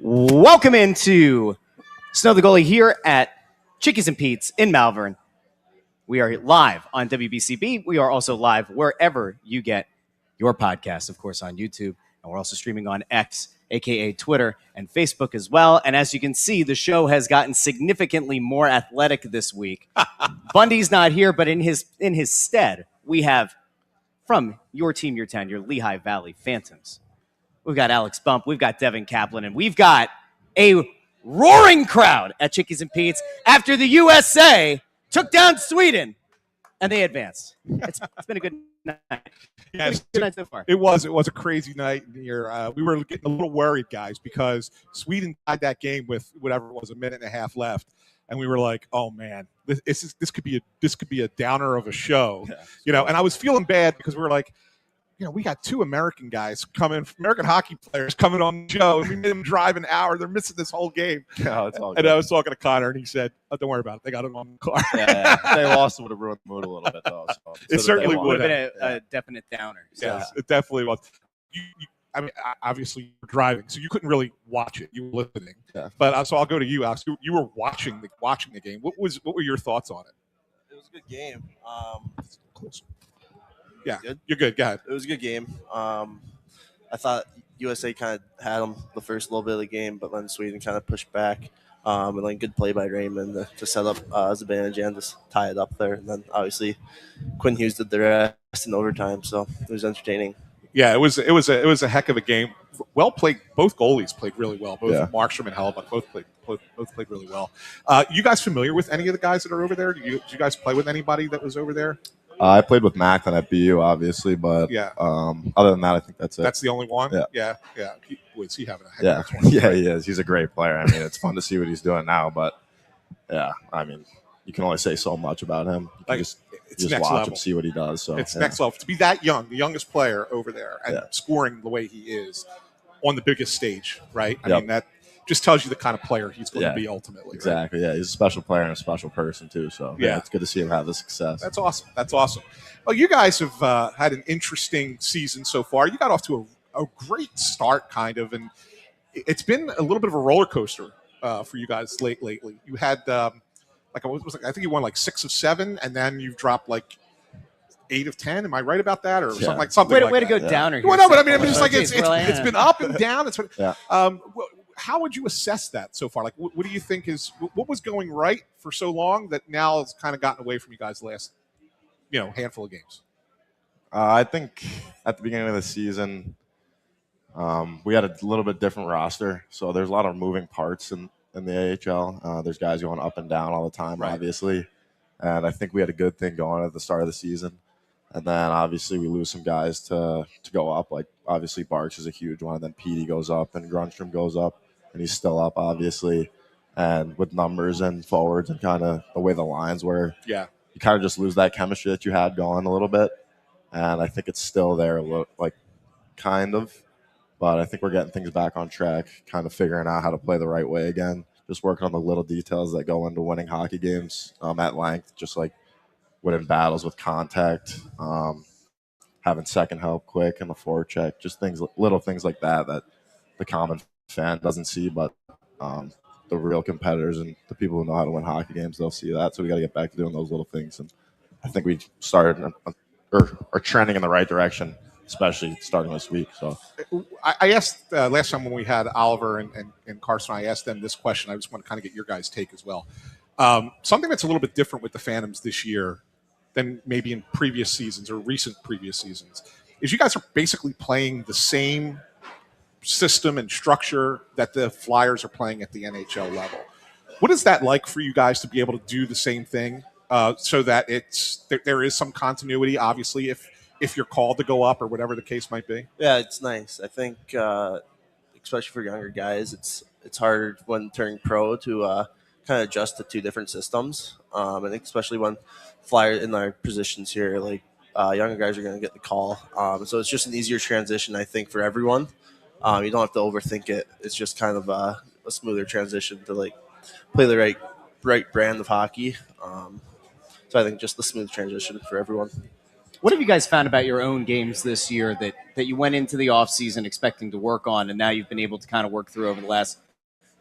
Welcome into Snow The Goalie here at Chickies and Pete's in Malvern. We are live on WBCB. We are also live wherever you get your podcast, of course, on YouTube. And we're also streaming on X, a.k.a. Twitter, and Facebook as well. And as you can see, the show has gotten significantly more athletic this week. Bundy's not here, but in his stead, we have from your team, your town, your Lehigh Valley Phantoms. We've got Alex Bump, we've got Devin Kaplan, and we've got a roaring crowd at Chickies and Pete's after the USA took down Sweden and they advanced. It's been a good night. Yes, good night so far. It was a crazy night here. We were getting a little worried, guys, because Sweden tied that game with whatever it was, a minute and a half left, and we were like, "Oh man, this could be a downer of a show," And I was feeling bad because we were like, we got two American guys American hockey players coming on the show, and we made them drive an hour. They're missing this whole game. No, it's all good. And I was talking to Connor, and he said, "Oh, don't worry about it. They got it on the car." Yeah. They lost, it would have ruined the mood a little bit, though. So It certainly would have been a definite downer. So. Yes, it definitely was. I mean, obviously you were driving, so you couldn't really watch it. You were listening. Yeah. But so I'll go to you, Alex. You were watching the game. What were your thoughts on it? It was a good game. Close. Yeah, good. You're good. Go ahead. It was a good game. I thought USA kind of had them the first little bit of the game, but then Sweden kind of pushed back. And then good play by Raymond to set up Zibanejad and just tie it up there. And then obviously Quinn Hughes did the rest in overtime, so it was entertaining. Yeah, it was a heck of a game. Well played. Both goalies played really well. Both Markstrom and Hellebuyck both played really well. You guys familiar with any of the guys that are over there? Did you guys play with anybody that was over there? I played with Macklin at BU, obviously, but other than that, I think that's it. That's the only one? Yeah. Is he having a heck of a tournament? Yeah, he is. He's a great player. I mean, it's fun to see what he's doing now, but, I mean, you can only say so much about him. You can just watch level. him, see what he does. So it's next level. To be that young, the youngest player over there, and scoring the way he is on the biggest stage, right? I mean, that just tells you the kind of player he's going to be ultimately. Exactly, right? Yeah. He's a special player and a special person, too. So, it's good to see him have the success. That's awesome. Well, you guys have had an interesting season so far. You got off to a great start, kind of, and it's been a little bit of a roller coaster for you guys lately. You had, I think you won like 6 of 7, and then you've dropped like 8 of 10. Am I right about that, or something like that? Way to go downer here. Well, no, but I mean, it's like it's been up and down. How would you assess that so far? Like, what do you think what was going right for so long that now has kind of gotten away from you guys the last, handful of games? I think at the beginning of the season, we had a little bit different roster, so there's a lot of moving parts in the AHL. There's guys going up and down all the time, obviously, and I think we had a good thing going at the start of the season. And then obviously we lose some guys to go up. Like obviously Barks is a huge one. And then Petey goes up and Grunstrom goes up, and he's still up obviously. And with numbers and forwards and kind of the way the lines were, you kind of just lose that chemistry that you had going a little bit. And I think it's still there, kind of. But I think we're getting things back on track, kind of figuring out how to play the right way again. Just working on the little details that go into winning hockey games at length, just like winning battles with contact, having second help quick in the forecheck, just little things like that the common fan doesn't see, but the real competitors and the people who know how to win hockey games, they'll see that. So we got to get back to doing those little things. And I think we started or are trending in the right direction, especially starting this week. So I asked last time when we had Oliver and Carson, I asked them this question. I just want to kind of get your guys' take as well. Something that's a little bit different with the Phantoms this year than maybe in previous seasons or recent previous seasons is you guys are basically playing the same system and structure that the Flyers are playing at the NHL level. What is that like for you guys to be able to do the same thing so that there is some continuity, obviously, if you're called to go up or whatever the case might be? Yeah, it's nice. I think, especially for younger guys, it's hard when turning pro to kind of adjust to two different systems. I think especially when Flyers in our positions here, like younger guys are going to get the call. So it's just an easier transition, I think, for everyone. You don't have to overthink it. It's just kind of a smoother transition to play the right brand of hockey. So I think just the smooth transition for everyone. What have you guys found about your own games this year that you went into the offseason expecting to work on, and now you've been able to kind of work through over the last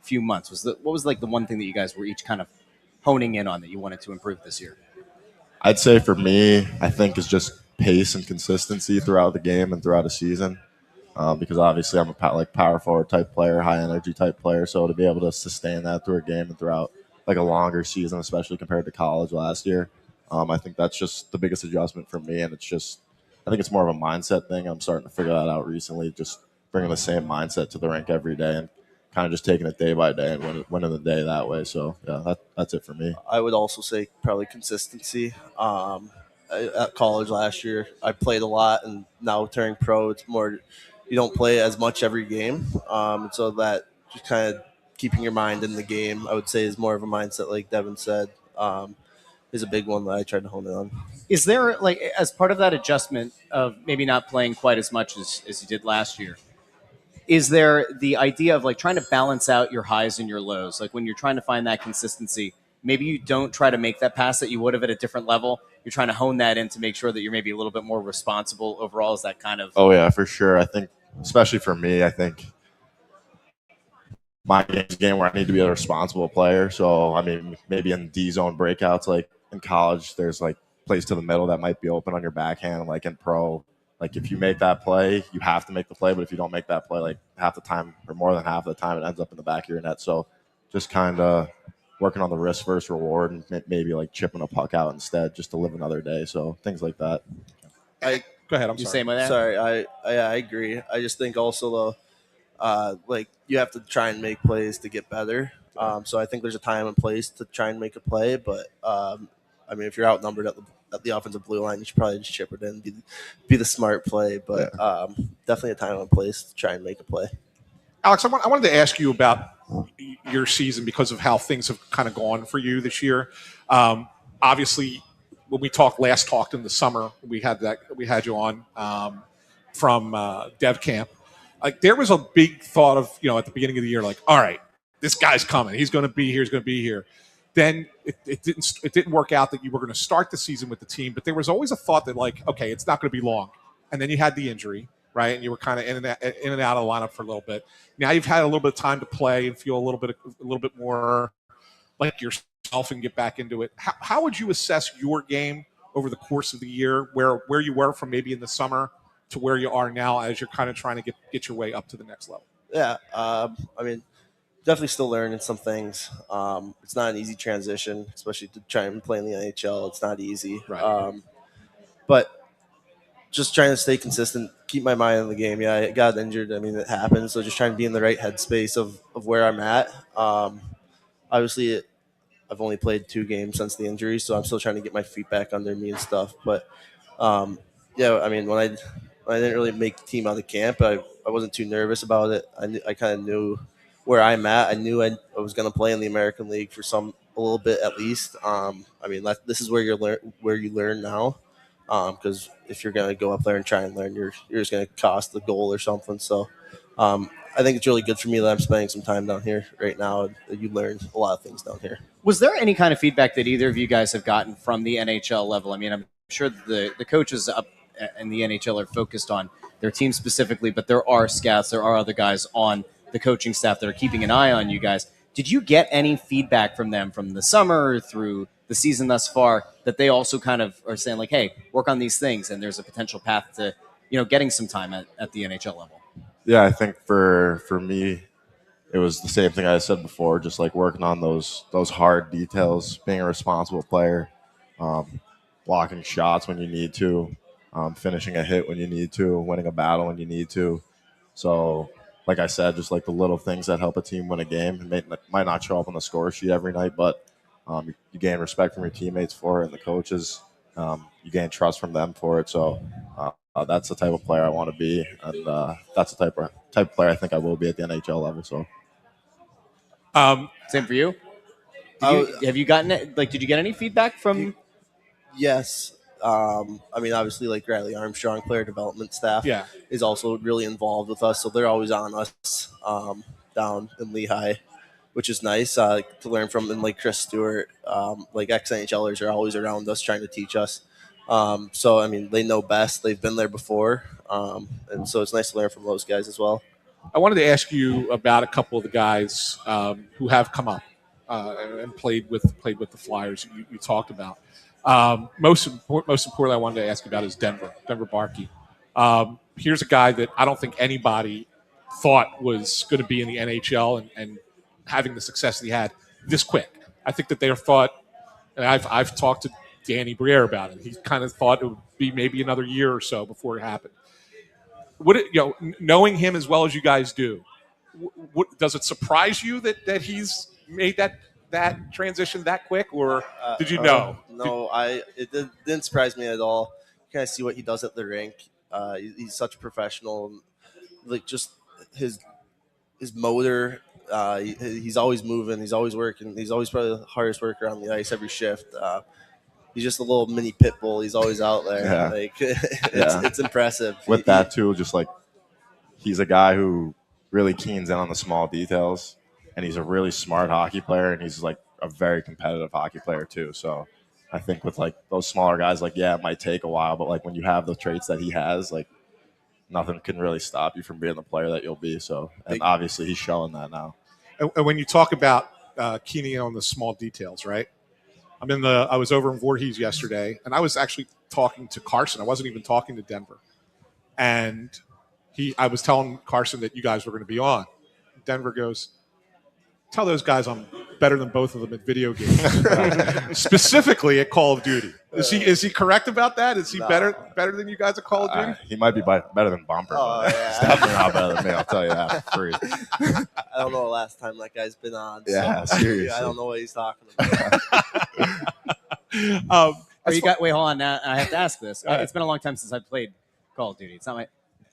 few months? What was like the one thing that you guys were each kind of honing in on that you wanted to improve this year? I'd say for me, I think is just pace and consistency throughout the game and throughout a season. Because obviously I'm a power forward type player, high energy type player. So to be able to sustain that through a game and throughout like a longer season, especially compared to college last year, I think that's just the biggest adjustment for me. And I think it's more of a mindset thing. I'm starting to figure that out recently. Just bringing the same mindset to the rink every day and kind of just taking it day by day and winning the day that way. So yeah, that's it for me. I would also say probably consistency. At college last year, I played a lot, and now turning pro, it's more you don't play as much every game. So that just kind of keeping your mind in the game, I would say, is more of a mindset, like Devin said, is a big one that I tried to hone in on. Is there like as part of that adjustment of maybe not playing quite as much as you did last year? Is there the idea of like trying to balance out your highs and your lows? Like when you're trying to find that consistency, maybe you don't try to make that pass that you would have at a different level. You're trying to hone that in to make sure that you're maybe a little bit more responsible overall. Is that kind of Oh yeah, for sure. I think, especially for me, I think my game's a game where I need to be a responsible player. So I mean, maybe in D zone breakouts, like in college, there's like plays to the middle that might be open on your backhand. Like in pro, like if you make that play, you have to make the play. But if you don't make that play, like half the time or more than half of the time, it ends up in the back of your net. So just kind of working on the risk versus reward and maybe like chipping a puck out instead, just to live another day. So things like that. Go ahead. I'm you sorry. same with that? Sorry, I agree. I just think also though, like you have to try and make plays to get better. So I think there's a time and place to try and make a play, but I mean, if you're outnumbered at the offensive blue line, you should probably just chip it in, be the smart play. But definitely a time and place to try and make a play. Alex, I wanted to ask you about your season because of how things have kind of gone for you this year. Obviously, when we talked in the summer, we had you on from Dev Camp. Like there was a big thought of at the beginning of the year, like, all right, this guy's coming. He's going to be here. He's going to be here. Then it didn't work out that you were going to start the season with the team, but there was always a thought that like, okay, it's not going to be long. And then you had the injury, right? And you were kind of in and out of the lineup for a little bit. Now you've had a little bit of time to play and feel a little bit more like yourself and get back into it. How would you assess your game over the course of the year, where you were from maybe in the summer to where you are now as you're kind of trying to get your way up to the next level? Yeah, I mean, definitely still learning some things. It's not an easy transition, especially to try and play in the NHL. It's not easy. Right. But just trying to stay consistent, keep my mind on the game. Yeah, I got injured. I mean, it happens. So just trying to be in the right headspace of where I'm at. Obviously, I've only played 2 games since the injury, so I'm still trying to get my feet back under me and stuff. But yeah, I mean, when I didn't really make the team out of camp, I wasn't too nervous about it. I kind of knew where I'm at. I knew I was going to play in the American League for a little bit at least. I mean, this is where you learn now. Because if you're going to go up there and try and learn, you're just going to cost the goal or something. So I think it's really good for me that I'm spending some time down here right now. You learn a lot of things down here. Was there any kind of feedback that either of you guys have gotten from the NHL level? I mean, I'm sure the coaches up in the NHL are focused on their team specifically, but there are scouts, there are other guys on the coaching staff that are keeping an eye on you guys. Did you get any feedback from them from the summer through the season thus far that they also kind of are saying like, hey, work on these things and there's a potential path to, getting some time at the NHL level? Yeah, I think for me, it was the same thing I said before, just like working on those hard details, being a responsible player, blocking shots when you need to, finishing a hit when you need to, winning a battle when you need to. So, like I said, just like the little things that help a team win a game. It might not show up on the score sheet every night, but you gain respect from your teammates for it and the coaches. You gain trust from them for it. So that's the type of player I want to be, and that's the type of player I think I will be at the NHL level. So, Same for you. Have you gotten it? Like, did you get any feedback from? Yes. I mean, obviously, like Riley Armstrong, player development staff, is also really involved with us. So they're always on us down in Lehigh, which is nice to learn from. And like Chris Stewart, like ex-NHLers are always around us trying to teach us. So, I mean, they know best. They've been there before. And so it's nice to learn from those guys as well. I wanted to ask you about a couple of the guys who have come up and played with the Flyers. You talked about. Most importantly, I wanted to ask you about is Denver Barkey. Here's a guy that I don't think anybody thought was going to be in the NHL and having the success that he had this quick. I think that they thought, and I've talked to Danny Briere about it. He kind of thought it would be maybe another year or so before it happened. Knowing him as well as you guys do, does it surprise you that he's made that transition that quick, or did you know? No, it didn't surprise me at all. You kind of see what he does at the rink. He's such a professional. Like just his motor. He's always moving. He's always working. He's always probably the hardest worker on the ice every shift. He's just a little mini pit bull. He's always out there. Yeah. Like it's impressive. With that too, just like he's a guy who really keens in on the small details, and he's a really smart hockey player, and he's like a very competitive hockey player too. So I think with like those smaller guys, like it might take a while, but like when you have the traits that he has, like nothing can really stop you from being the player that you'll be. So, and obviously he's showing that now. And when you talk about keening in on the small details, right? I was over in Voorhees yesterday, and I was actually talking to Carson. I wasn't even talking to Denver. And I was telling Carson that you guys were going to be on. Denver goes, tell those guys I'm better than both of them at video games, specifically at Call of Duty. Is he correct about that? Is he better than you guys at Call of Duty? He might be better than Bumper. But he's definitely not better than me. I'll tell you that for free. I don't know the last time that guy's been on. Yeah, so seriously. I don't know what he's talking about. Wait, hold on. Now I have to ask this. It's been a long time since I've played Call of Duty. It's not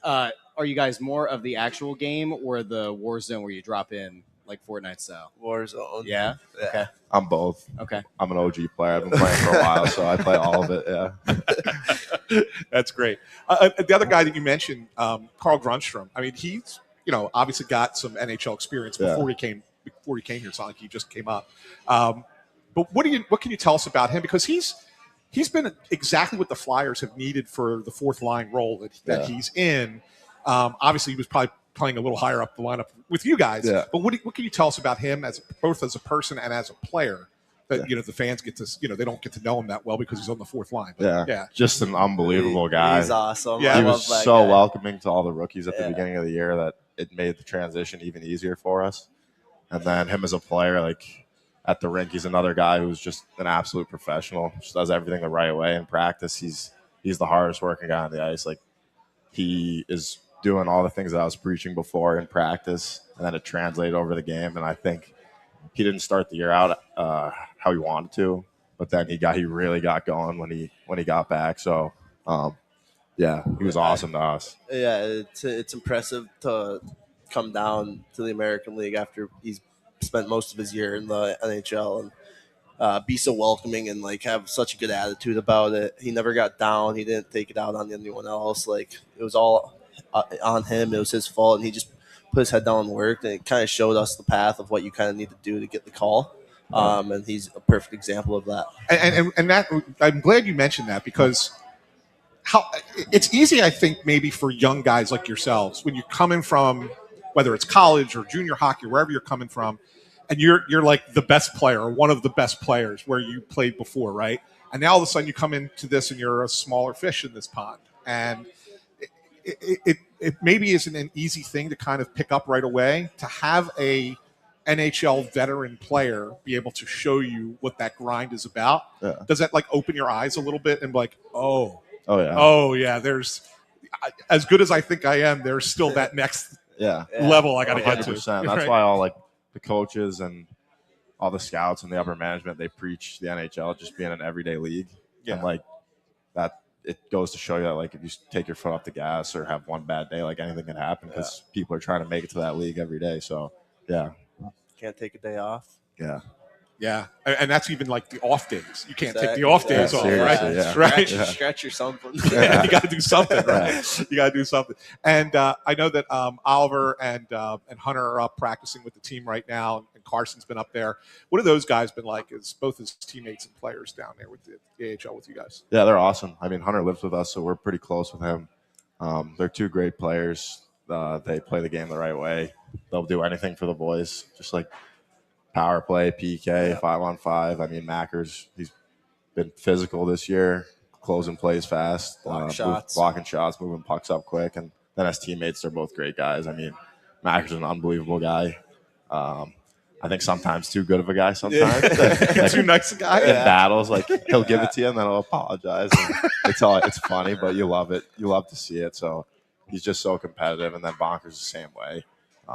my. Are you guys more of the actual game or the Warzone where you drop in like Fortnite style? Warzone. Yeah. Okay. I'm both. Okay. I'm an OG player. I've been playing for a while, so I play all of it. Yeah. That's great. The other guy that you mentioned, Carl Grunstrom. I mean, he's obviously got some NHL experience before he came here. It's not like he just came up. But what can you tell us about him? Because he's been exactly what the Flyers have needed for the fourth line role that he's in. Obviously, he was probably playing a little higher up the lineup with you guys. Yeah. But what can you tell us about him both as a person and as a player? That the fans get to they don't get to know him that well because he's on the fourth line. But, just an unbelievable guy. He's awesome. Yeah, he was so welcoming to all the rookies at the beginning of the year that it made the transition even easier for us. And then him as a player, like at the rink, he's another guy who's just an absolute professional. Just does everything the right way in practice. He's the hardest working guy on the ice. Like he is doing all the things that I was preaching before in practice, and then it translated over the game. And I think he didn't start the year out how he wanted to, but then he really got going when he got back. So he was awesome to us. Yeah, it's impressive to come down to the American League after he's spent most of his year in the NHL and be so welcoming and like have such a good attitude about it. He never got down. He didn't take it out on anyone else. Like it was all on him. It was his fault, and he just put his head down and worked, and it kind of showed us the path of what you kind of need to do to get the call. And he's a perfect example of that. And that I'm glad you mentioned that, because it's easy, I think, maybe for young guys like yourselves when you're coming from, whether it's college or junior hockey, wherever you're coming from, and you're like the best player or one of the best players where you played before, right? And now all of a sudden you come into this and you're a smaller fish in this pond, and it maybe isn't an easy thing to kind of pick up right away. To have a NHL veteran player be able to show you what that grind is about, does that like open your eyes a little bit and be like, oh yeah, there's, as good as I think I am, there's still that next level I got to get to. 100%. That's why all like the coaches and all the scouts and the upper management, they preach the NHL just being an everyday league. And like that, it goes to show you that like if you take your foot off the gas or have one bad day, like anything can happen because people are trying to make it to that league every day. So can't take a day off. Yeah, and that's even like the off days. You can't take the off days off, right? Yeah. Right. Stretch or something. You got to do something, right? You got to do something. And I know that Oliver and Hunter are up practicing with the team right now, and Carson's been up there. What have those guys been like as both as teammates and players down there with the AHL with you guys? Yeah, they're awesome. I mean, Hunter lives with us, so we're pretty close with him. They're two great players. They play the game the right way. They'll do anything for the boys, just like power play, PK, 5-on-5. I mean, he's been physical this year, closing plays fast, blocking shots, moving pucks up quick, and then his teammates, they're both great guys. I mean, Macker's an unbelievable guy. I think sometimes too good of a guy. Sometimes too nice a guy in battles. Like he'll give it to you and then he'll apologize. And it's funny, but you love it. You love to see it. So he's just so competitive. And then Bonker's the same way.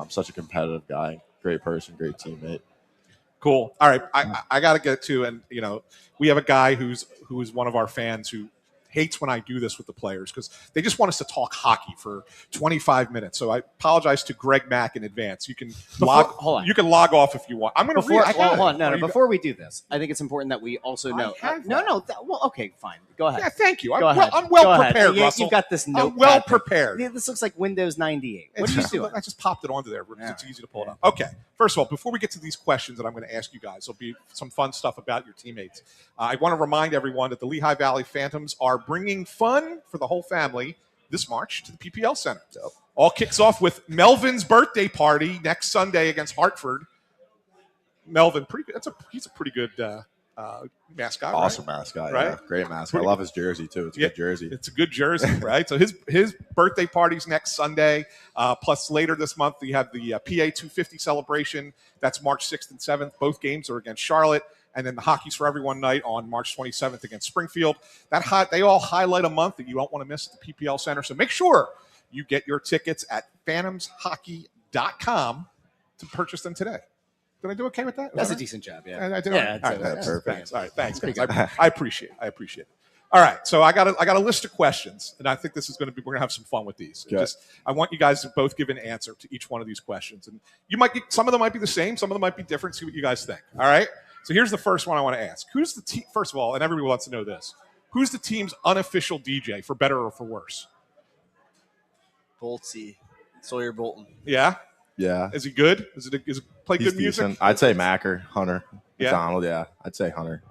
Such a competitive guy, great person, great teammate. Cool. All right, I got to get to, and we have a guy who's one of our fans who hates when I do this with the players because they just want us to talk hockey for 25 minutes. So I apologize to Greg Mack in advance. You can log off if you want. I'm going to read. Hold on. Before we do this, I think it's important that we also know. Well, okay, fine. Go ahead. Yeah, thank you. Go ahead. I'm well prepared, Russell. You've got this note. I'm well prepared. This looks like Windows 98. What are you doing? I just popped it onto there. It's easy to pull it up. Okay. First of all, before we get to these questions that I'm going to ask you guys, there'll be some fun stuff about your teammates. I want to remind everyone that the Lehigh Valley Phantoms are bringing fun for the whole family this March to the PPL Center. All kicks off with Melvin's birthday party next Sunday against Hartford. Melvin, pretty good. He's a pretty good mascot. Awesome mascot. Right? Yeah. Great mascot. I love his jersey too. It's a good jersey. It's a good jersey, right? So his birthday party's next Sunday. Plus later this month you have the PA 250 celebration. That's March 6th and 7th. Both games are against Charlotte. And then the Hockey's for Everyone night on March 27th against Springfield. They all highlight a month that you don't want to miss at the PPL Center. So make sure you get your tickets at phantomshockey.com to purchase them today. Did I do okay with that? That's a decent job, yeah. I did. Yeah, all right, that's perfect. Thanks. All right, thanks. I appreciate it. All right, so I got a list of questions, and I think this is going to be. We're going to have some fun with these. I want you guys to both give an answer to each one of these questions, and some of them might be the same, some of them might be different. See what you guys think. All right. So here's the first one I want to ask. Who's the team? First of all, and everybody wants to know this. Who's the team's unofficial DJ, for better or for worse? Boltsy, Sawyer Bolton. Yeah. Yeah. Is he good? Is it play He's good music? Decent. I'd say Macker, Hunter, yeah. Donald. Yeah, I'd say Hunter.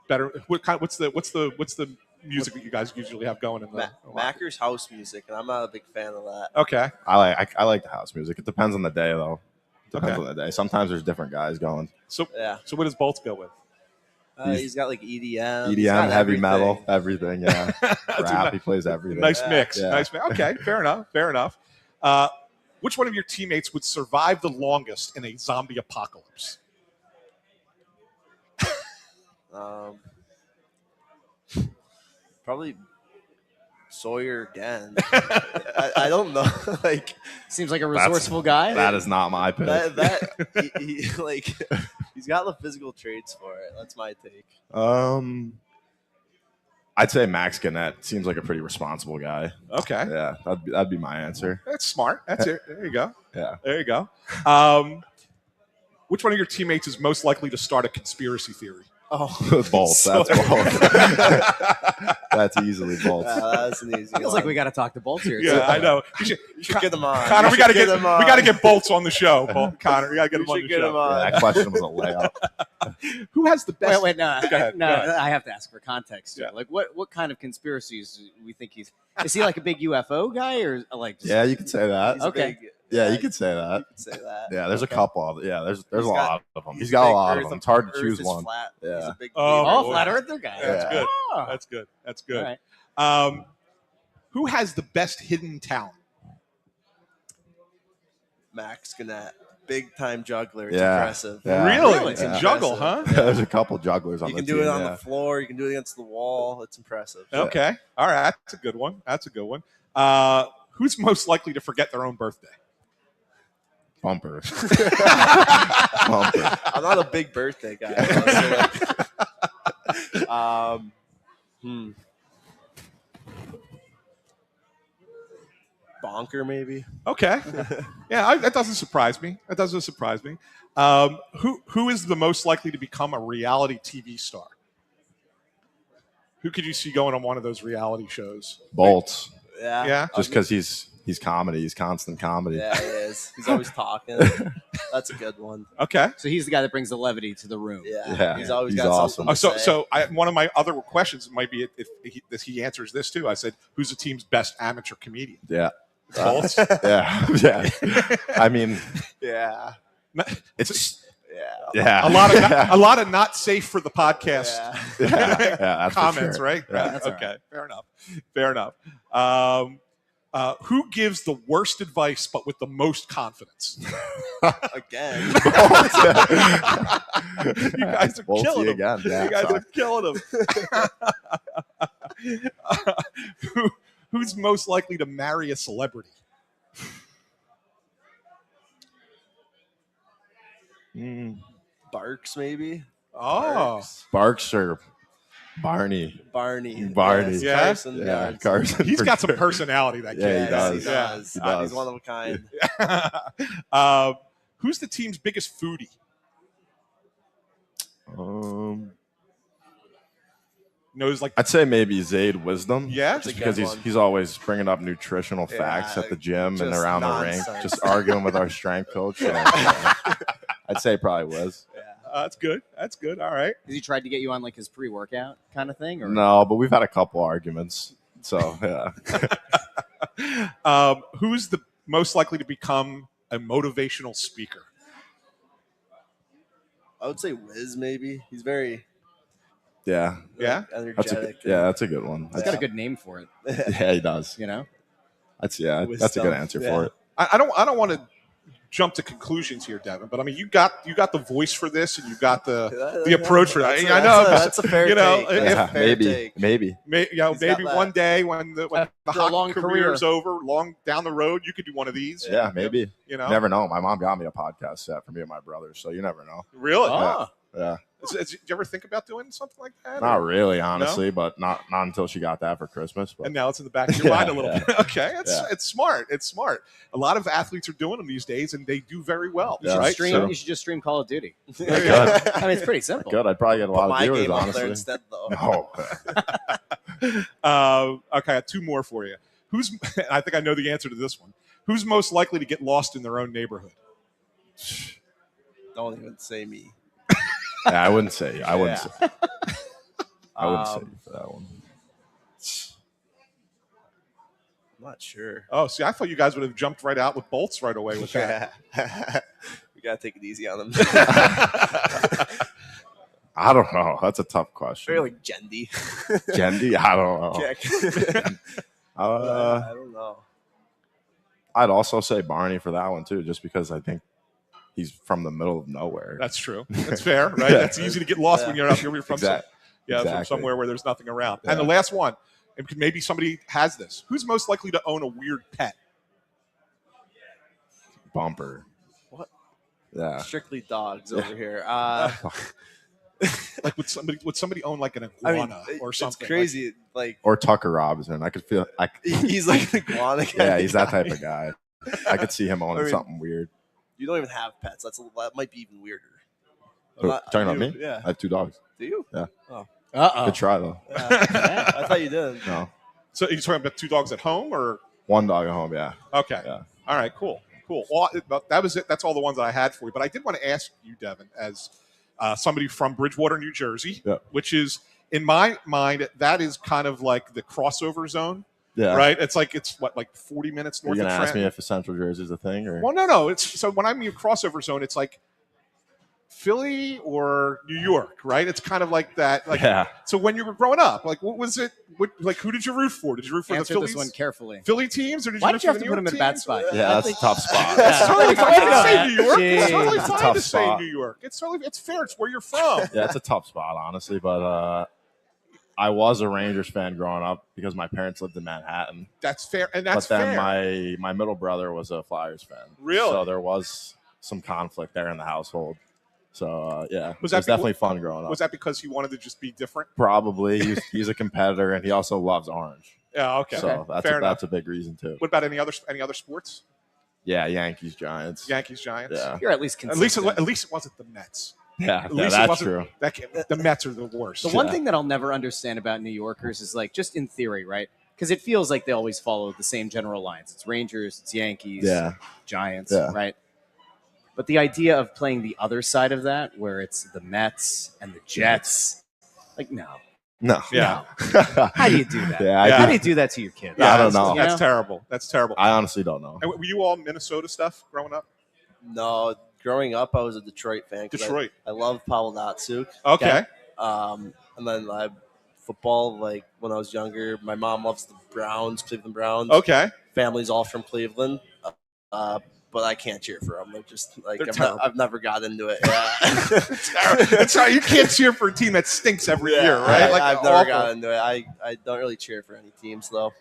Better. What's the music that you guys usually have going in the Macker's house music, and I'm not a big fan of that. Okay. I like the house music. It depends on the day though. Depends on the day. Sometimes there's different guys going. So what does Bolts go with? He's got like EDM, heavy metal, everything. Yeah, rap. He plays everything. Nice mix. Yeah. Nice mix. Okay, fair enough. Which one of your teammates would survive the longest in a zombie apocalypse? Probably Sawyer again. I don't know. Seems like a resourceful guy. That is not my pick. He's got the physical traits for it. That's my take. I'd say Max Gannett seems like a pretty responsible guy. Okay. Yeah, that'd be my answer. That's smart. That's it. There you go. Yeah. There you go. Which one of your teammates is most likely to start a conspiracy theory? Oh, Bolts. That's Bolts. That's easily Bolts. That's an easy. Feels like we got to talk to Bolts here. Yeah, I know. You should get them on. Connor, we got to get Bolts on the show. Connor, we got to get him on the show. Yeah, that question was a layup. Who has the best? Wait, no. Go ahead. I have to ask for context. Too. Yeah. Like, what kind of conspiracies do we think he's? Is he like a big UFO guy or like? Yeah, you could say that. Okay. Yeah, you could say that. Yeah, there's a couple of there's a lot of them. He's got a lot of them. It's hard to choose one. Flat. Yeah. Flat Earther guy. That's good. Oh. That's good. All right. Who has the best hidden talent? Max Gannett. Big time juggler. It's Yeah. impressive. Yeah. Really? It's a juggle, huh? Yeah, there's a couple jugglers on the team. You can do it on the floor. You can do it against the wall. It's impressive. Okay. All right. That's a good one. Who's most likely to forget their own birthday? Bumper. I'm not a big birthday guy. Bonker, maybe. Okay. Yeah, that doesn't surprise me. Who is the most likely to become a reality TV star? Who could you see going on one of those reality shows? Bolts. Yeah. Just because he's comedy. He's constant comedy. Yeah, he is. He's always talking. That's a good one. Okay. So he's the guy that brings the levity to the room. Yeah. He's always got awesome. something to say. One of my other questions might be if he answers this too. I said, who's the team's best amateur comedian? Yeah. Colts. Yeah. I mean, Yeah. it's Yeah. A lot of not safe for the podcast yeah, that's for comments, sure. right? Yeah. That's okay. Fair enough. Who gives the worst advice but with the most confidence? Again. You guys are killing them. Again. Yeah, You guys are killing them. Who's most likely to marry a celebrity? Barks, maybe. Oh, Barks or Barney. Barney. Yes, yeah. Carson. Yeah, Carson. He's for got some sure. personality. That kid. Yeah, he Yes, does. He does. He does. He's one of a kind. Who's the team's biggest foodie? Knows like I'd say maybe Zayd Wisdom. Yeah? just That's a because good he's one. he's always bringing up nutritional facts Yeah, at the gym and just around the nonsense. rink, just arguing with our strength coach. So, I'd say probably Wiz. that's good. That's good. All right. Has he tried to get you on like his pre-workout kind of thing? Or No, but we've had a couple arguments. So yeah, Who's the most likely to become a motivational speaker? I would say Wiz, maybe. He's very yeah, Yeah? energetic. that's a good one. he's got a good name for it. Yeah, he does. You know, That's a good Wisdom. answer Yeah. for it. I don't want to jump to conclusions here, Devin, but I mean you got the voice for this and you got the approach for that. I know That's a fair you know, take. if- That's a Yeah, fair take. maybe. maybe He's maybe got one that. day when the After a hockey long career's career. over, long down the road, you could do one of these. Yeah, maybe. You know, Never know. My mom got me a podcast set for me and my brother, so you never know. really. oh, Yeah, Did you ever think about doing something like that? not or- really, honestly, but not until she got that for Christmas. But And now it's in the back of your mind a little Yeah. bit. Okay, Yeah. it's smart. It's smart. A lot of athletes are doing them these days, and they do very well. you should Yeah, stream. so- You should just stream Call of Duty. There you go. I mean, it's pretty simple. good. I'd probably get a Put lot of my viewers, game up there honestly. instead, though. No. Okay, I have two more for you. Who's? I think I know the answer to this one. Who's most likely to get lost in their own neighborhood? Don't even say me. Yeah, I wouldn't say. I wouldn't say. I wouldn't say Um, for that one. I'm not sure. Oh, see, I thought you guys would have jumped right out with bolts right away with that. We gotta take it easy on him. I don't know. That's a tough question. Very like Gendy. Gendy? I don't know. Jack. I don't know. I'd also say Barney for that one too, just because I think he's from the middle of nowhere. That's true. That's fair, right? Yeah. It's easy to get lost when you're up. You're from from Exactly. somewhere where there's nothing around. Yeah. And the last one, and maybe somebody has this. Who's most likely to own a weird pet? Bumper. What? Yeah. Strictly dogs over here. Like would somebody own like an I iguana mean, or something? It's crazy. Like Or Tucker Robinson. I could feel. he's like an iguana guy. Yeah, he's that type of guy. I could see him owning I mean, something weird. You don't even have pets. That might be even weirder. Who, talking about me? Yeah. I have 2 dogs. Do you? Uh Good try though. I thought you did. No, So you're talking about 2 dogs at home, or 1 dog at home. Yeah. okay? Yeah. All right, cool. Well, that was it. That's all the ones that I had for you. But I did want to ask you, Devin, as somebody from Bridgewater, New Jersey, Yeah. which is in my mind that is kind of like the crossover zone, Yeah. right? It's like 40 minutes Are north you of gonna ask me Trenton. if Central Jersey is a thing or? Well, no. It's so when I mean crossover zone, it's like Philly or New York, right? It's kind of like that. Like, Yeah. so when you were growing up, like, what was it? Who did you root for? Did you root for Answer the this Phillies? one carefully. Philly teams, or did Why you did you have root to for put the him New in a York bad teams? spot? Yeah, that's a tough spot. It's totally fine to say New York. It's Jeez. totally It's a fine tough to say spot. New York. It's fair. It's where you're from. Yeah, it's a tough spot, honestly. But I was a Rangers fan growing up because my parents lived in Manhattan. That's fair, and that's but then fair. my middle brother was a Flyers fan. Really? So there was some conflict there in the household. So yeah, Was it that was definitely fun growing up. Was that because he wanted to just be different? Probably he's a competitor and he also loves orange. Yeah. Okay. So fair enough. that's a big reason too. What about any other sports? Yeah, Yankees, Giants. Yankees, Giants. Yeah, You're at least consistent. At least it wasn't the Mets. yeah, At least it that's wasn't, true. The Mets are the worst. The one thing that I'll never understand about New Yorkers is like just in theory, right? Because it feels like they always follow the same general lines. It's Rangers, it's Yankees, Yeah. Giants, Yeah. right? But the idea of playing the other side of that, where it's the Mets and the Jets, like no, No. Yeah. How do you do that? Yeah, Yeah. How do you do that to your kid? Yeah, I don't know. That's You know? terrible. That's terrible. I honestly don't know. And were you all Minnesota stuff growing up? No, growing up, I was a Detroit fan. 'Cause Detroit. I love Pavel Datsyuk. Okay. And then football, like when I was younger, my mom loves the Browns, Cleveland Browns. Okay. Family's all from Cleveland. But I can't cheer for them. They're just like They're terrible. I've never got into it. Yeah. That's right. You can't cheer for a team that stinks every year, right? Like I've never awful. got into it. I don't really cheer for any teams though.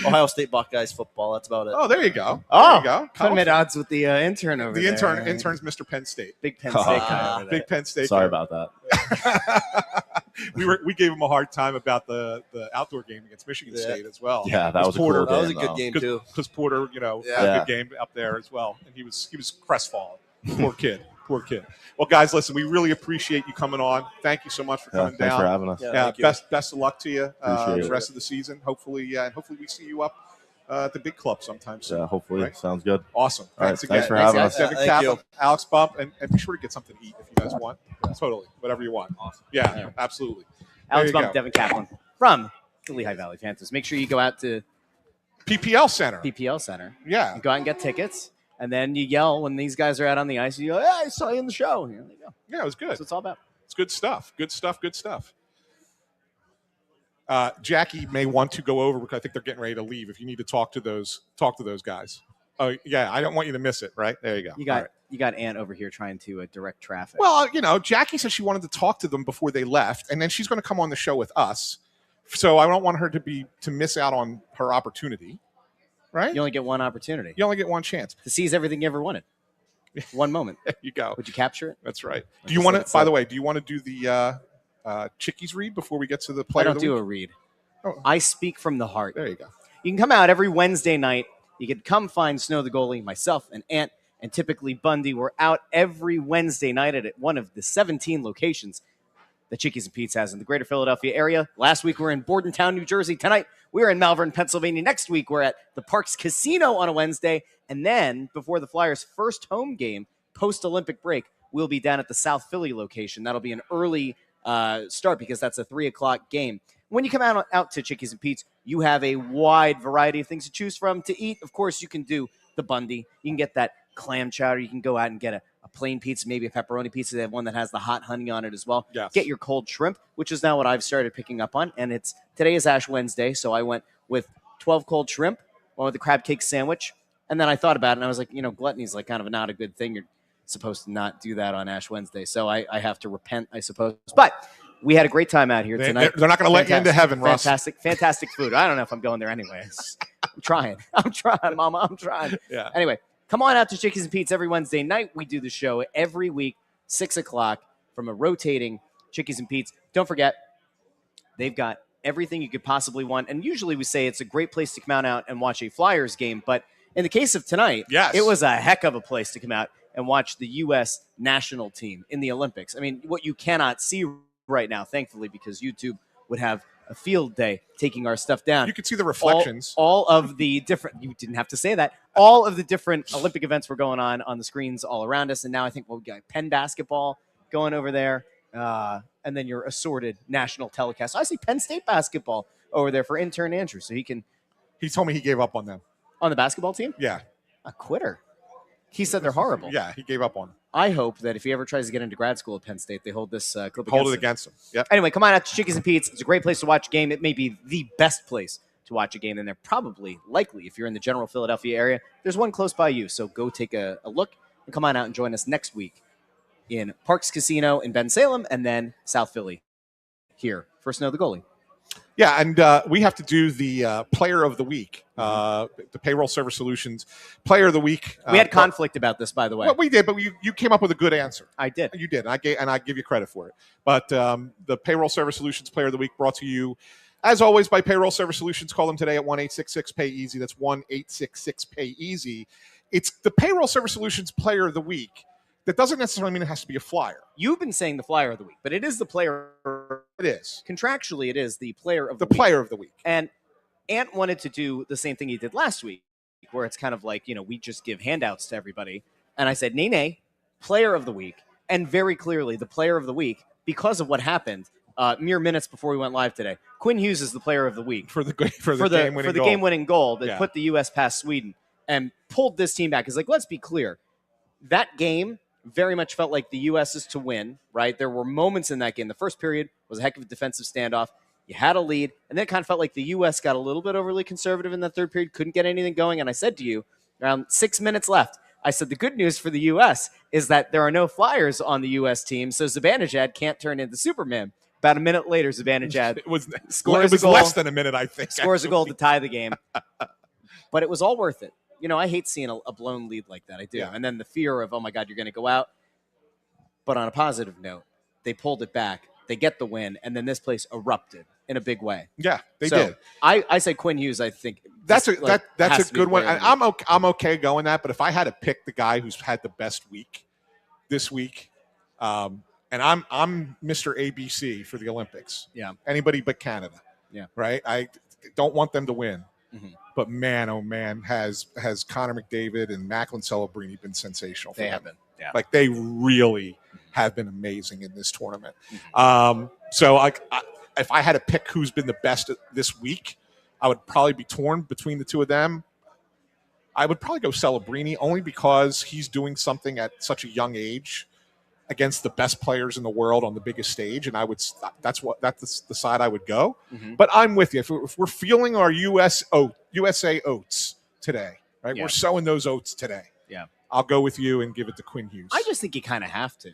Ohio State Buckeyes football. That's about it. Oh, there you go. Oh, There you go. kind of made odds with the intern over The there. intern's Mr. Penn State. Big Penn State guy over there. Big Penn State. Sorry guy. about that. we gave him a hard time about the outdoor game against Michigan State as well. Yeah, that was a Porter. cool That was a game, good though. game too. Because Porter, had a Yeah. good game up there as well, and he was crestfallen. Poor kid. Well, guys, listen, we really appreciate you coming on. Thank you so much for Yeah, coming thanks down. for having us. Yeah, Yeah, thank you. best of luck to you Appreciate the it. rest of the season. Hopefully, and hopefully we see you up at the big club sometime soon. Yeah, hopefully. Right? Sounds good. Awesome. All right, Thanks again. thanks for having guys. us. Devin Thank Kaplan, you. Alex Bump, and be sure to get something to eat if you guys want. Totally. Whatever you want. Awesome. Yeah, absolutely. Alex There you Bump, go. Devin Kaplan from the Lehigh Valley Phantoms. Make sure you go out to PPL Center. PPL Center. Yeah. You go out and get tickets, and then you yell when these guys are out on the ice. You go, "Hey, I saw you in the show." And there you go. Yeah, it was good. That's what it's all about. It's good stuff. Good stuff. Good stuff. Jackie may want to go over because I think they're getting ready to leave. If you need to talk to those guys. Oh yeah, I don't want you to miss it. Right there, you go. You got All right. you got Ant over here trying to direct traffic. Well, Jackie said she wanted to talk to them before they left, and then she's going to come on the show with us. So I don't want her to miss out on her opportunity. Right? you only get one opportunity You only get one chance. to seize everything you ever wanted. One moment. There you go. Would you capture it? That's right. Like Do you I want said, to? By the way, do you want to do the Chickie's read before we get to the I player don't of the do week? a read. Oh. I speak from the heart. There you go. You can come out every Wednesday night. You can come find Snow the Goalie, myself, and Ant, and typically Bundy. We're out every Wednesday night at one of the 17 locations that Chickies and Pete's has in the greater Philadelphia area. Last week, we were in Bordentown, New Jersey. Tonight, we're in Malvern, Pennsylvania. Next week, we're at the Parks Casino on a Wednesday. And then, before the Flyers' first home game, post-Olympic break, we'll be down at the South Philly location. That'll be an early start because that's a 3 o'clock game. When you come out to Chickies and Pete's, you have a wide variety of things to choose from. To eat, of course, you can do the Bundy. You can get that clam chowder. You can go out and get a plain pizza, maybe a pepperoni pizza. They have one that has the hot honey on it as well. Yes. Get your cold shrimp, which is now what I've started picking up on. And today is Ash Wednesday, so I went with 12 cold shrimp, one with the crab cake sandwich. And then I thought about it, and I was like, gluttony is like kind of not a good thing. You're supposed to not do that on Ash Wednesday. So I have to repent, I suppose. But we had a great time out here tonight. They're not going to let you into heaven, Russ. Fantastic food. I don't know if I'm going there anyways. I'm trying, Mama. I'm trying. Yeah. Anyway, come on out to Chickies and Pete's every Wednesday night. We do the show every week, 6 o'clock, from a rotating Chickies and Pete's. Don't forget, they've got everything you could possibly want. And usually we say it's a great place to come out and watch a Flyers game. But in the case of tonight, Yes. it was a heck of a place to come out and watch the U.S. national team in the Olympics. I mean, what you cannot see right now, thankfully, because YouTube would have a field day taking our stuff down. You can see the reflections. All of the different, you didn't have to say that, all of the different Olympic events were going on the screens all around us. And now I think we'll get Penn basketball going over there. And then your assorted national telecast. I see Penn State basketball over there for intern Andrew. So he told me he gave up on them. on the basketball team, Yeah. a quitter. He said they're horrible. Yeah, he gave up on them. I hope that if he ever tries to get into grad school at Penn State, they hold this clip Hold it him. against him. Yep. Anyway, come on out to Chickies and Pete's. It's a great place to watch a game. It may be the best place to watch a game, and they're probably, likely, if you're in the general Philadelphia area, there's one close by you. So go take a look and come on out and join us next week in Parks Casino in Ben Salem and then South Philly here for Snow the Goalie. Yeah, and we have to do the player of the week, the Payroll Server Solutions player of the week. We had conflict about this, by the way. Well, we did, but you came up with a good answer. I did. You did, and I give you credit for it. But the Payroll Server Solutions Player of the Week brought to you, as always, by Payroll Server Solutions. Call them today at 1-866-PAY-EASY. That's 1-866-PAY-EASY. It's the Payroll Server Solutions Player of the Week. That doesn't necessarily mean it has to be a flyer. You've been saying the flyer of the week, but it is the player. It is. Contractually, it is the player of The the week. player of the week. And Ant wanted to do the same thing he did last week, where it's kind of like, we just give handouts to everybody. And I said, nay, player of the week. And very clearly, the player of the week, because of what happened mere minutes before we went live today. Quinn Hughes is the player of the week for the game-winning goal that put the U.S. past Sweden and pulled this team back. It's like, let's be clear. That game very much felt like the U.S. is to win, right? There were moments in that game. The first period was a heck of a defensive standoff. You had a lead, and then it kind of felt like the U.S. got a little bit overly conservative in the third period, couldn't get anything going. And I said to you, around 6 minutes left, I said the good news for the U.S. is that there are no Flyers on the U.S. team, so Zibanejad can't turn into Superman. About a minute later, Zibanejad scores a goal. Less than a minute, I think. Scores a goal to tie the game. But it was all worth it. I hate seeing a blown lead like that. I do. Yeah. And then the fear of, oh, my God, you're going to go out. But on a positive note, they pulled it back. They get the win, and then this place erupted in a big way. Yeah, they did. I say Quinn Hughes, I think. That's a good one. I'm okay going that, but if I had to pick the guy who's had the best week this week, and I'm Mr. ABC for the Olympics. Yeah. Anybody but Canada. Yeah. Right? I don't want them to win. Mm-hmm. But man, oh man, has Connor McDavid and Macklin Celebrini been sensational for them. They have been. Yeah. Like they really have been amazing in this tournament. Mm-hmm. So if I had to pick who's been the best this week, I would probably be torn between the two of them. I would probably go Celebrini only because he's doing something at such a young age against the best players in the world on the biggest stage, and that's the side I would go. Mm-hmm. But I'm with you. If we're feeling our USA oats today, right? Yeah. We're sowing those oats today. Yeah. I'll go with you and give it to Quinn Hughes. I just think you kind of have to.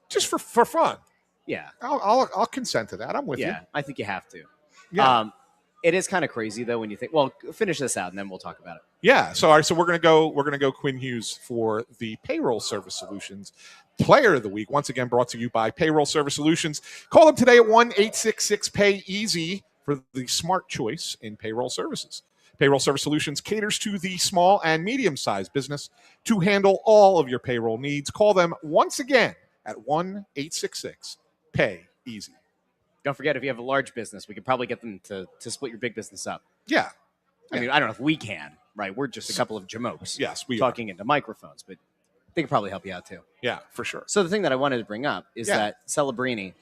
Just for fun. Yeah. I'll consent to that. I'm with you. Yeah, I think you have to. Yeah. It is kind of crazy though when you think. Well, finish this out and then we'll talk about it. Yeah. So all right. So we're gonna go Quinn Hughes for the Payroll Service Solutions Player of the Week. Once again, brought to you by Payroll Service Solutions. Call them today at 1-866-PAY-EASY for the smart choice in payroll services. Payroll Service Solutions caters to the small and medium-sized business to handle all of your payroll needs. Call them once again at 1-866-PAY-EASY. Don't forget, if you have a large business, we could probably get them to split your big business up. Yeah. I mean, I don't know if we can, right? We're just a couple of jamokes. Yes, we talking into microphones, but they could probably help you out too. Yeah, for sure. So the thing that I wanted to bring up is that Celebrini,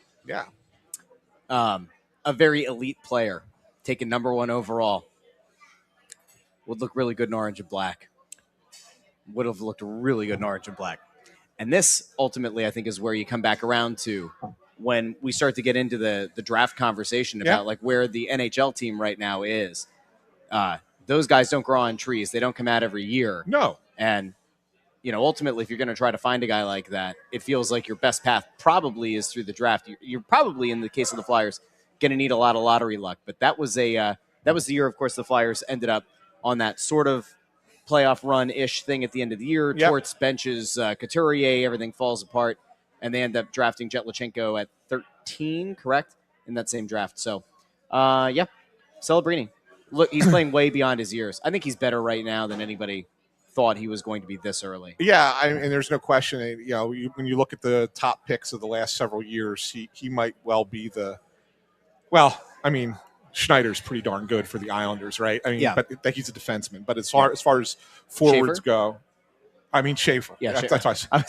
a very elite player, taken number 1 overall, would look really good in orange and black. Would have looked really good in orange and black. And this, ultimately, I think, is where you come back around to when we start to get into the draft conversation about like where the NHL team right now is. Those guys don't grow on trees. They don't come out every year. No. And, ultimately, if you're going to try to find a guy like that, it feels like your best path probably is through the draft. You're probably, in the case of the Flyers, going to need a lot of lottery luck. But that was the year, of course, the Flyers ended up on that sort of playoff run-ish thing at the end of the year. Torts benches Couturier, everything falls apart, and they end up drafting Jetlachenko at 13, correct, in that same draft. So, Celebrini. Look, he's playing way beyond his years. I think he's better right now than anybody thought he was going to be this early. Yeah, and there's no question. When you look at the top picks of the last several years, he might well be Schneider's pretty darn good for the Islanders, right? I mean, but he's a defenseman. But as far as forwards go, Schaefer. Yeah, that's why I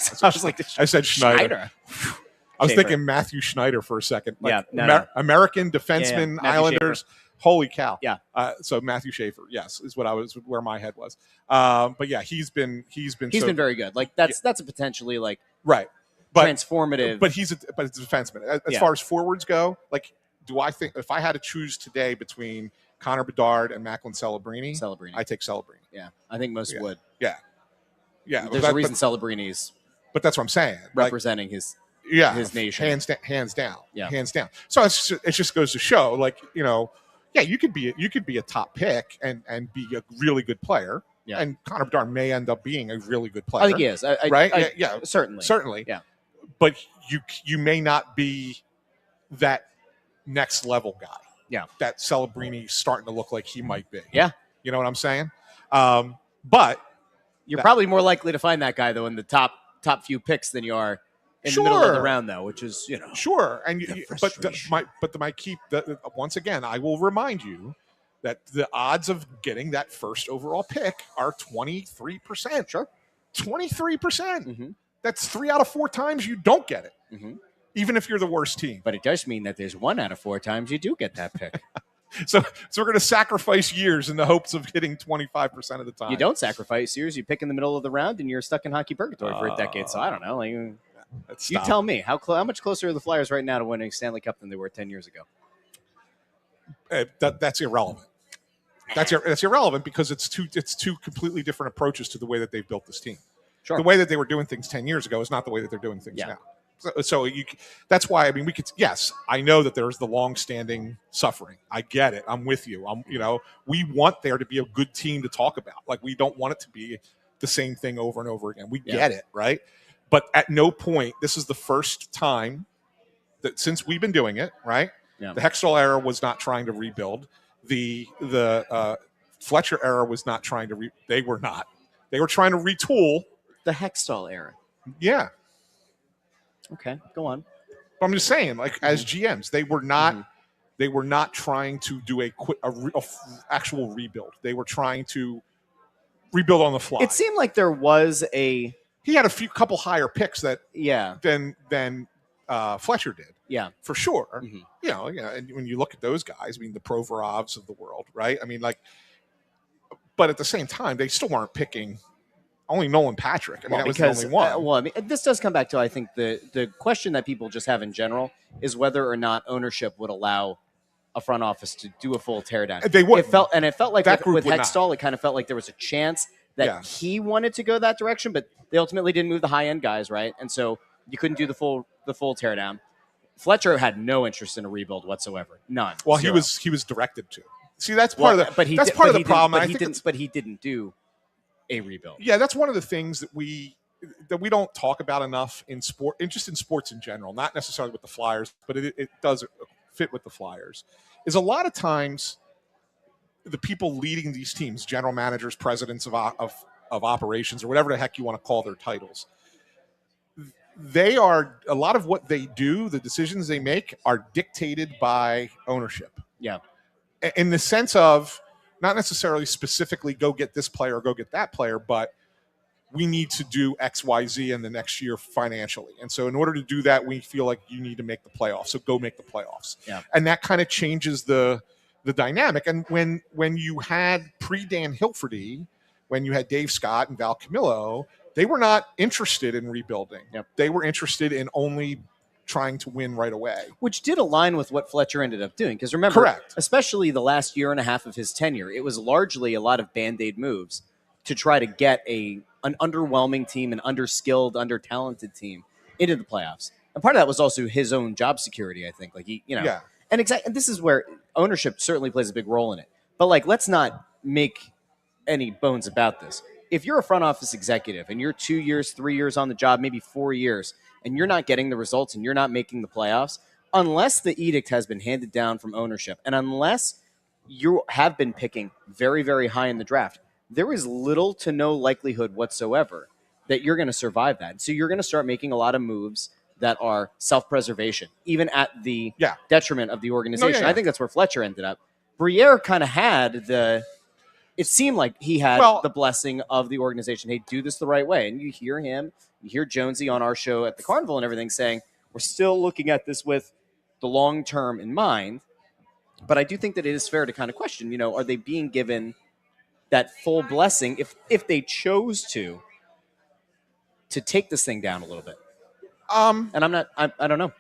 said Schneider. I was thinking Matthew Schneider for a second. American defenseman, Islanders. Schaefer. Holy cow! Yeah. So Matthew Schaefer, yes, is where my head was. But yeah, he's been very good. Like that's a potentially right, transformative. But it's a defenseman. As far as forwards go, do I think if I had to choose today between Connor Bedard and Macklin Celebrini, I take Celebrini. Yeah, I think most would. Yeah. There's a reason Celebrini's. But that's what I'm saying. Representing his nation, hands down. Yeah, hands down. So it just goes to show, you could be a top pick and be a really good player. Yeah. And Connor Bedard may end up being a really good player. I think he is. Right? Certainly. Yeah. But you may not be that next level guy. Yeah. That Celebrini starting to look like he might be. Yeah. You know what I'm saying? But you're probably more likely to find that guy though in the top few picks than you are in the middle of the round, though, which is sure. And once again, I will remind you that the odds of getting that first overall pick are 23%. Sure, 23%. Mm-hmm. That's 3 out of 4 times you don't get it. Mm-hmm. even if you're the worst team. But it does mean that there's 1 out of 4 times you do get that pick. So we're going to sacrifice years in the hopes of hitting 25% of the time. You don't sacrifice years. You pick in the middle of the round, and you're stuck in hockey purgatory for a decade. So I don't know. Like, you tell me, how much closer are the Flyers right now to winning Stanley Cup than they were 10 years ago? That's irrelevant. That's irrelevant because it's two completely different approaches to the way that they've built this team. Sure. The way that they were doing things 10 years ago is not the way that they're doing things now. So that's why, I mean, we could, yes, I know that there's the long-standing suffering. I get it. I'm with you. We want there to be a good team to talk about. Like, we don't want it to be the same thing over and over again. We get it, right? But at no point, this is the first time that since we've been doing it, right? Yeah. The Hextall era was not trying to rebuild. The Fletcher era was not trying to they were not. They were trying to retool. The Hextall era. Yeah. Okay, go on. But I'm just saying, like, as GMs, they were not they were not trying to do a actual rebuild. They were trying to rebuild on the fly. It seemed like there was he had a couple higher picks than Fletcher did. Yeah, for sure. Mm-hmm. And when you look at those guys, I mean, the Provorovs of the world, right? I mean, like, but at the same time, they still weren't picking only Nolan Patrick. I mean, that was the only one. I mean, this does come back to, I think, the question that people just have in general is whether or not ownership would allow a front office to do a full teardown. They would. It felt like with Hextall, it kind of felt like there was a chance that he wanted to go that direction, but they ultimately didn't move the high end guys, right? And so you couldn't do the full teardown. Fletcher had no interest in a rebuild whatsoever. None. Well, he was directed to. See, that's part of the problem. But he didn't do a rebuild. Yeah, that's one of the things that we don't talk about enough in sport, and just in sports in general, not necessarily with the Flyers, but it does fit with the Flyers, is a lot of times the people leading these teams, general managers, presidents of operations, or whatever the heck you want to call their titles, they are, a lot of what they do, the decisions they make, are dictated by ownership. Yeah. In the sense of not necessarily specifically go get this player or go get that player, but we need to do X, Y, Z in the next year financially. And so in order to do that, we feel like you need to make the playoffs. So go make the playoffs. Yeah. And that kind of changes the dynamic. And when you had pre-Dan Hilferty, when you had Dave Scott and Val Camillo, they were not interested in rebuilding. Yep. They were interested in only trying to win right away. Which did align with what Fletcher ended up doing. Because remember, correct, especially the last year and a half of his tenure, it was largely a lot of Band-Aid moves to try to get an underwhelming team, an underskilled, under-talented team into the playoffs. And part of that was also his own job security, I think. Like, yeah. And this is where ownership certainly plays a big role in it. But, like, let's not make any bones about this. If you're a front office executive and you're 2 years, 3 years on the job, maybe 4 years, and you're not getting the results and you're not making the playoffs, unless the edict has been handed down from ownership and unless you have been picking very, very high in the draft, there is little to no likelihood whatsoever that you're going to survive that. So you're going to start making a lot of moves that are self-preservation, even at the detriment of the organization. I think that's where Fletcher ended up. Briere kind of had it seemed like he had the blessing of the organization. Hey, do this the right way. And you hear Jonesy on our show at the Carnival and everything saying, we're still looking at this with the long term in mind. But I do think that it is fair to kind of question, are they being given that full blessing if they chose to take this thing down a little bit? And I don't know.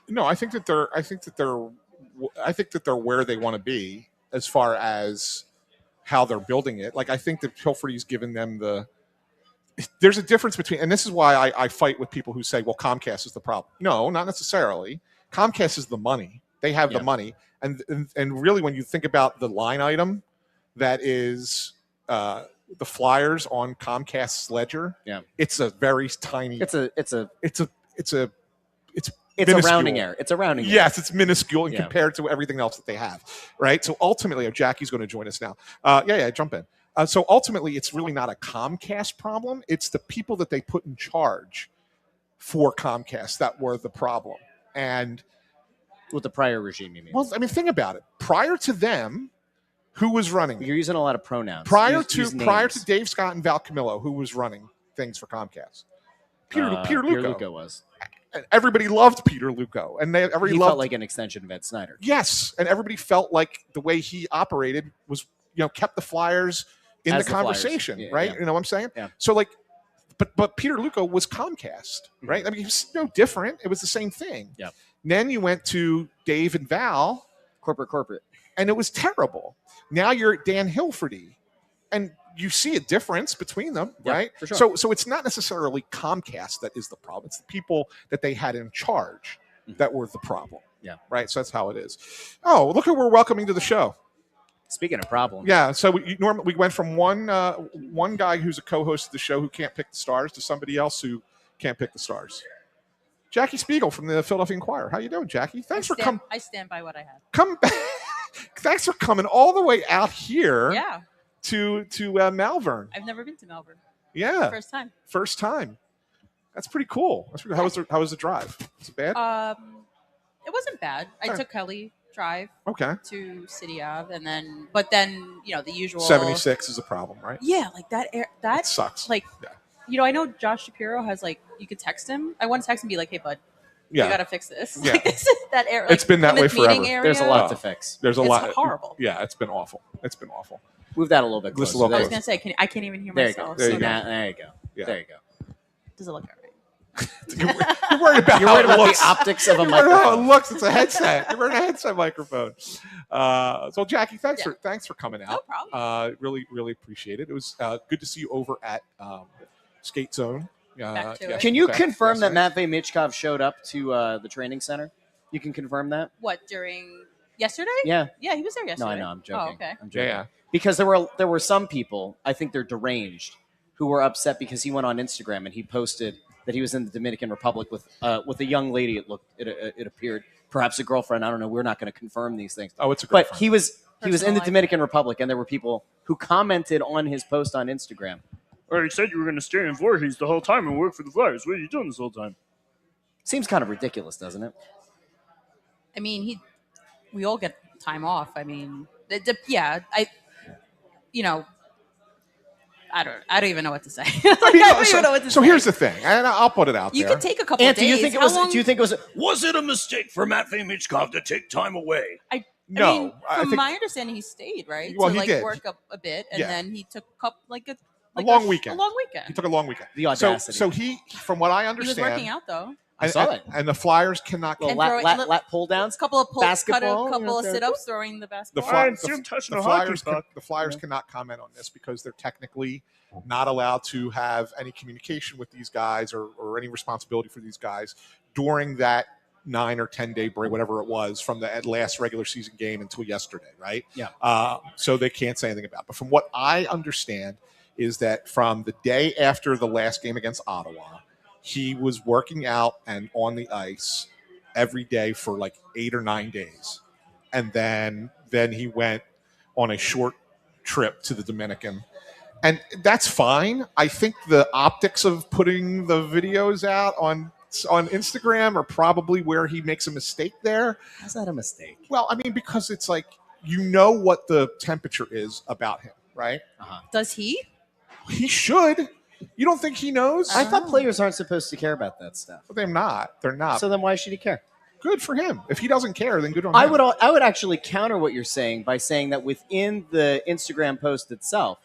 No, I think that they're where they want to be as far as how they're building it. Like, I think that Hilferty's given them there's a difference between, and this is why I fight with people who say, well, Comcast is the problem. No, not necessarily. Comcast is the money. They have the money. And really, when you think about the line item that is the Flyers on Comcast's ledger, it's a very tiny. It's a rounding error. It's a rounding error. Yes, it's minuscule compared to everything else that they have, right? So ultimately, Jackie's going to join us now. Jump in. So ultimately, it's really not a Comcast problem. It's the people that they put in charge for Comcast that were the problem. And with the prior regime, you mean? Well, I mean, think about it. Prior to them, who was running? You're using a lot of pronouns. Prior to Dave Scott and Val Camillo, who was running things for Comcast? Peter Lugo was. And everybody loved Peter Luco, and everybody He loved felt like an extension of Ed Snyder. Yes, and everybody felt like the way he operated was, kept the Flyers in As the the Flyers. conversation, Yeah, right? yeah. You know what I'm saying? Yeah. So like, but Peter Luco was Comcast, right? I mean, it was no different. It was the same thing. Yeah. Then you went to Dave and Val, Corporate. and it was terrible. Now you're at Dan Hilferty, and you see a difference between them, Yeah, right? for sure. So it's not necessarily Comcast that is the problem. It's the people that they had in charge that were the problem. Yeah. Right. So that's how it is. Oh, look who we're welcoming to the show. Speaking of problems. Yeah. So we went from one guy who's a co-host of the show who can't pick the stars to somebody else who can't pick the stars. Jackie Spiegel from the Philadelphia Inquirer. How you doing, Jackie? Thanks for coming. I stand by what I had. Come back. Thanks for coming all the way out here. Yeah. To Malvern. I've never been to Malvern. Yeah. First time. That's pretty cool. How was the drive? Was it bad? It wasn't bad. I took Kelly Drive Okay. to City Ave, and then the usual 76 is a problem, right? Yeah, like that. That sucks. Like, yeah. I know Josh Shapiro has you could text him. I want to text him and be like, "Hey, bud, yeah. you got to fix this." Yeah. Like, this is that area. Like, it's been that way forever. There's a lot to fix. There's a lot. Horrible. Yeah, it's been awful. Move that a little bit closer. I was gonna say, I can't even hear there myself. You go. There you go. There you go. Yeah. There you go. Does it look all right? You're worried about the optics of a microphone. How it looks. It's a headset. You're wearing a headset microphone. So Jackie, thanks for coming out. No problem. Really, really appreciate it. It was good to see you over at Skate Zone. Can you confirm that Matvey Michkov showed up to the training center? You can confirm that? What, during yesterday? Yeah. Yeah, he was there yesterday. No, I know. I'm joking. Oh, okay. I'm joking. Yeah. Because there were some people, I think they're deranged, who were upset because he went on Instagram and he posted that he was in the Dominican Republic with a young lady. It appeared, perhaps a girlfriend. I don't know. We're not going to confirm these things. Oh, it's a girlfriend. But he was in the Personal Dominican Republic, and there were people who commented on his post on Instagram. Or you said you were going to stay in Voorhees the whole time and work for the Flyers. What are you doing this whole time? Seems kind of ridiculous, doesn't it? I mean, we all get time off. I mean, I don't even know what to say. I don't even know what to say. So here's the thing, and I'll put it out You there. could take a couple Ant, days. do you think it was? Was it a mistake for Matvey Michkov to take time away? I No, mean, I from think- my understanding, he stayed, right? Well, to he did. work up a bit, and Yeah. then he took a long weekend. A long weekend. He took a long weekend. The audacity. So he, from what I He understand, was working out though. I saw it. And the Flyers cannot. Little And lat pull downs. A couple of Basketball, couple of you know, sit-ups, throwing the The, basketball. Fly- I see him touching the a hockey Flyers, puck. the Flyers cannot comment on this because they're technically not allowed to have any communication with these guys or any responsibility for these guys during that 9 or 10 day break, whatever it was, from the last regular season game until yesterday, right? Yeah. So they can't say anything about it. But from what I understand is that from the day after the last game against Ottawa, he was working out and on the ice every day for like 8 or 9 days. And then he went on a short trip to the Dominican. And that's fine. I think the optics of putting the videos out on Instagram are probably where he makes a mistake there. How's that a mistake? Well, I mean, because it's like, you know what the temperature is about him, right? Does he? He should. You don't think he knows? I thought players aren't supposed to care about that stuff. They're not. They're not. So then why should he care? Good for him. If he doesn't care, then good on I him. would actually counter what you're saying by saying that within the Instagram post itself,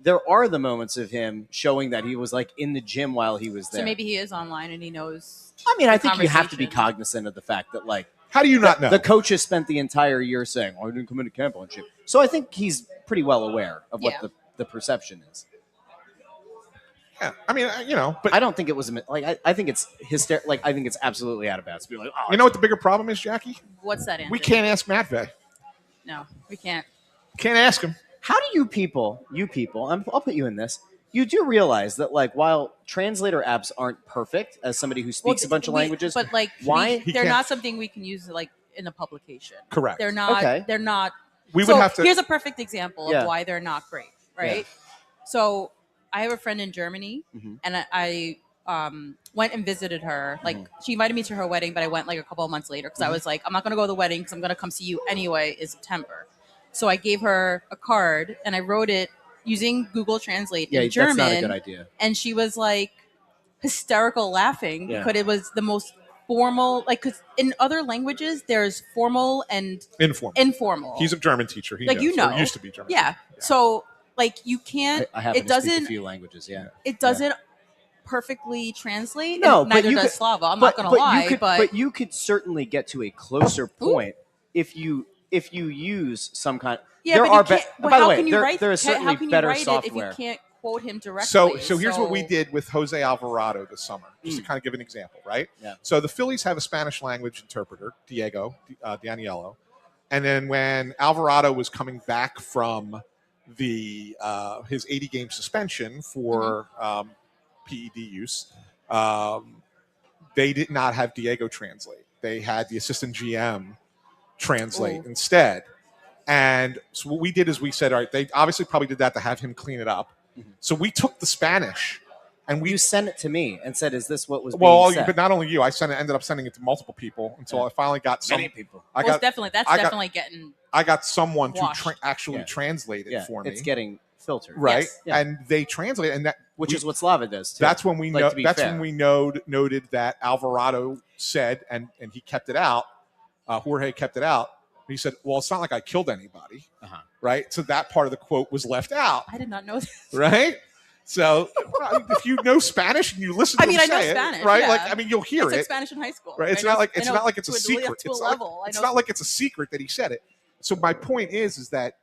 there are the moments of him showing that he was like in the gym while he was there. So maybe he is online and he knows. I mean, I think you have to be conversation. cognizant of the fact that like How do you not know? the coach has spent the entire year saying, "Oh, I didn't come into camp on shit." So I think he's pretty well aware of what Yeah. the perception is. Yeah. I mean, but I don't think it was I think it's hysterical. I think it's absolutely out of bounds. Be like, oh, you know what the bigger problem is, Jackie? What's that answer? We can't ask Matvey. No, we can't. Can't ask him. How do you people, I'll put you in this. You do realize that, like, while translator apps aren't perfect, as somebody who speaks a bunch of languages, but like, why? He they're can't- not something we can use like in a publication. Correct. They're not. Okay. They're not. We so would have to. Here's a perfect example Yeah. of why they're not great, right? So I have a friend in Germany, Mhm. and I went and visited her. Like, she invited me to her wedding, but I went like a couple of months later because I was like, I'm not going to go to the wedding because I'm going to come see you anyway in September. So I gave her a card and I wrote it using Google Translate in German. that's not a good idea. And she was like, hysterical laughing Yeah. because it was the most formal. Like, because in other languages, there's formal and informal. He's a German teacher. He like knows, you know, or used to be German. Yeah. teacher. So like you can't. I happen it to speak doesn't. a few languages. Yeah. It doesn't perfectly translate. No, and but neither you does could- Slava. I'm not going to lie, but you could certainly get to a closer point if you use some kind. yeah, there but are you can't. by how the way, can you there, write? there is how certainly can you better write software. it if you can't quote him directly? So here's what we did with Jose Alvarado this summer, just to kind of give an example, right? Yeah. So the Phillies have a Spanish language interpreter, Diego Daniello, and then when Alvarado was coming back from the his 80-game suspension for PED use, they did not have Diego translate. They had the assistant GM translate instead. And so what we did is we said, all right, they obviously probably did that to have him clean it up. So we took the Spanish and You sent it to me and said, "Is this what was well, being said?" but not only you, I ended up sending it to multiple people until I finally got some. Many people. I Well, got that's I got- definitely getting. I got someone washed. to actually Yeah. translate it for me. It's getting filtered, right, Yes. Yeah. and they translate it, and that which we- is what Slava does too. that's when we Like, know. to be That's fair. when we noted that Alvarado said, and he kept it out. Jorge kept it out. He said, "Well, it's not like I killed anybody, right?" So that part of the quote was left out, I did not know that. right? So if you know Spanish and you listen to I mean, him I know say Spanish, it, right? yeah. Like, I mean, you'll hear I took it, Spanish in high school. right? It's I not know- like I know it's a to secret. To a It's level. I know. not like it's a secret that he said it. So my point is that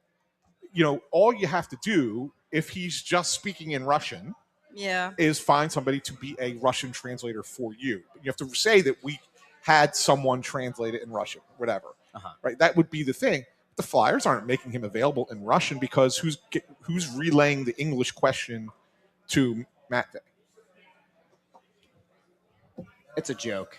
all you have to do if he's just speaking in Russian Yeah. is find somebody to be a Russian translator for you. You have to say that we had someone translate it in Russian, whatever. Right? That would be the thing. The Flyers aren't making him available in Russian because who's relaying the English question to Matt Day? It's a joke.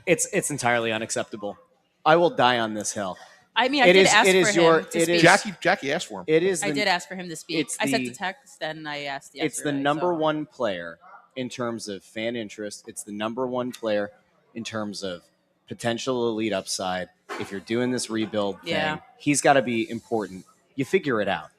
It's entirely unacceptable. I will die on this hill. I mean, I It did is- ask it for is him your- to it speak. is- Jackie asked for him. It is. I did ask for him to speak. it's I sent the- the text and I asked yesterday. It's the number so. one player in terms of fan interest. It's the number one player in terms of potential elite upside. If you're doing this rebuild thing, Yeah. he's got to be important. You figure it out.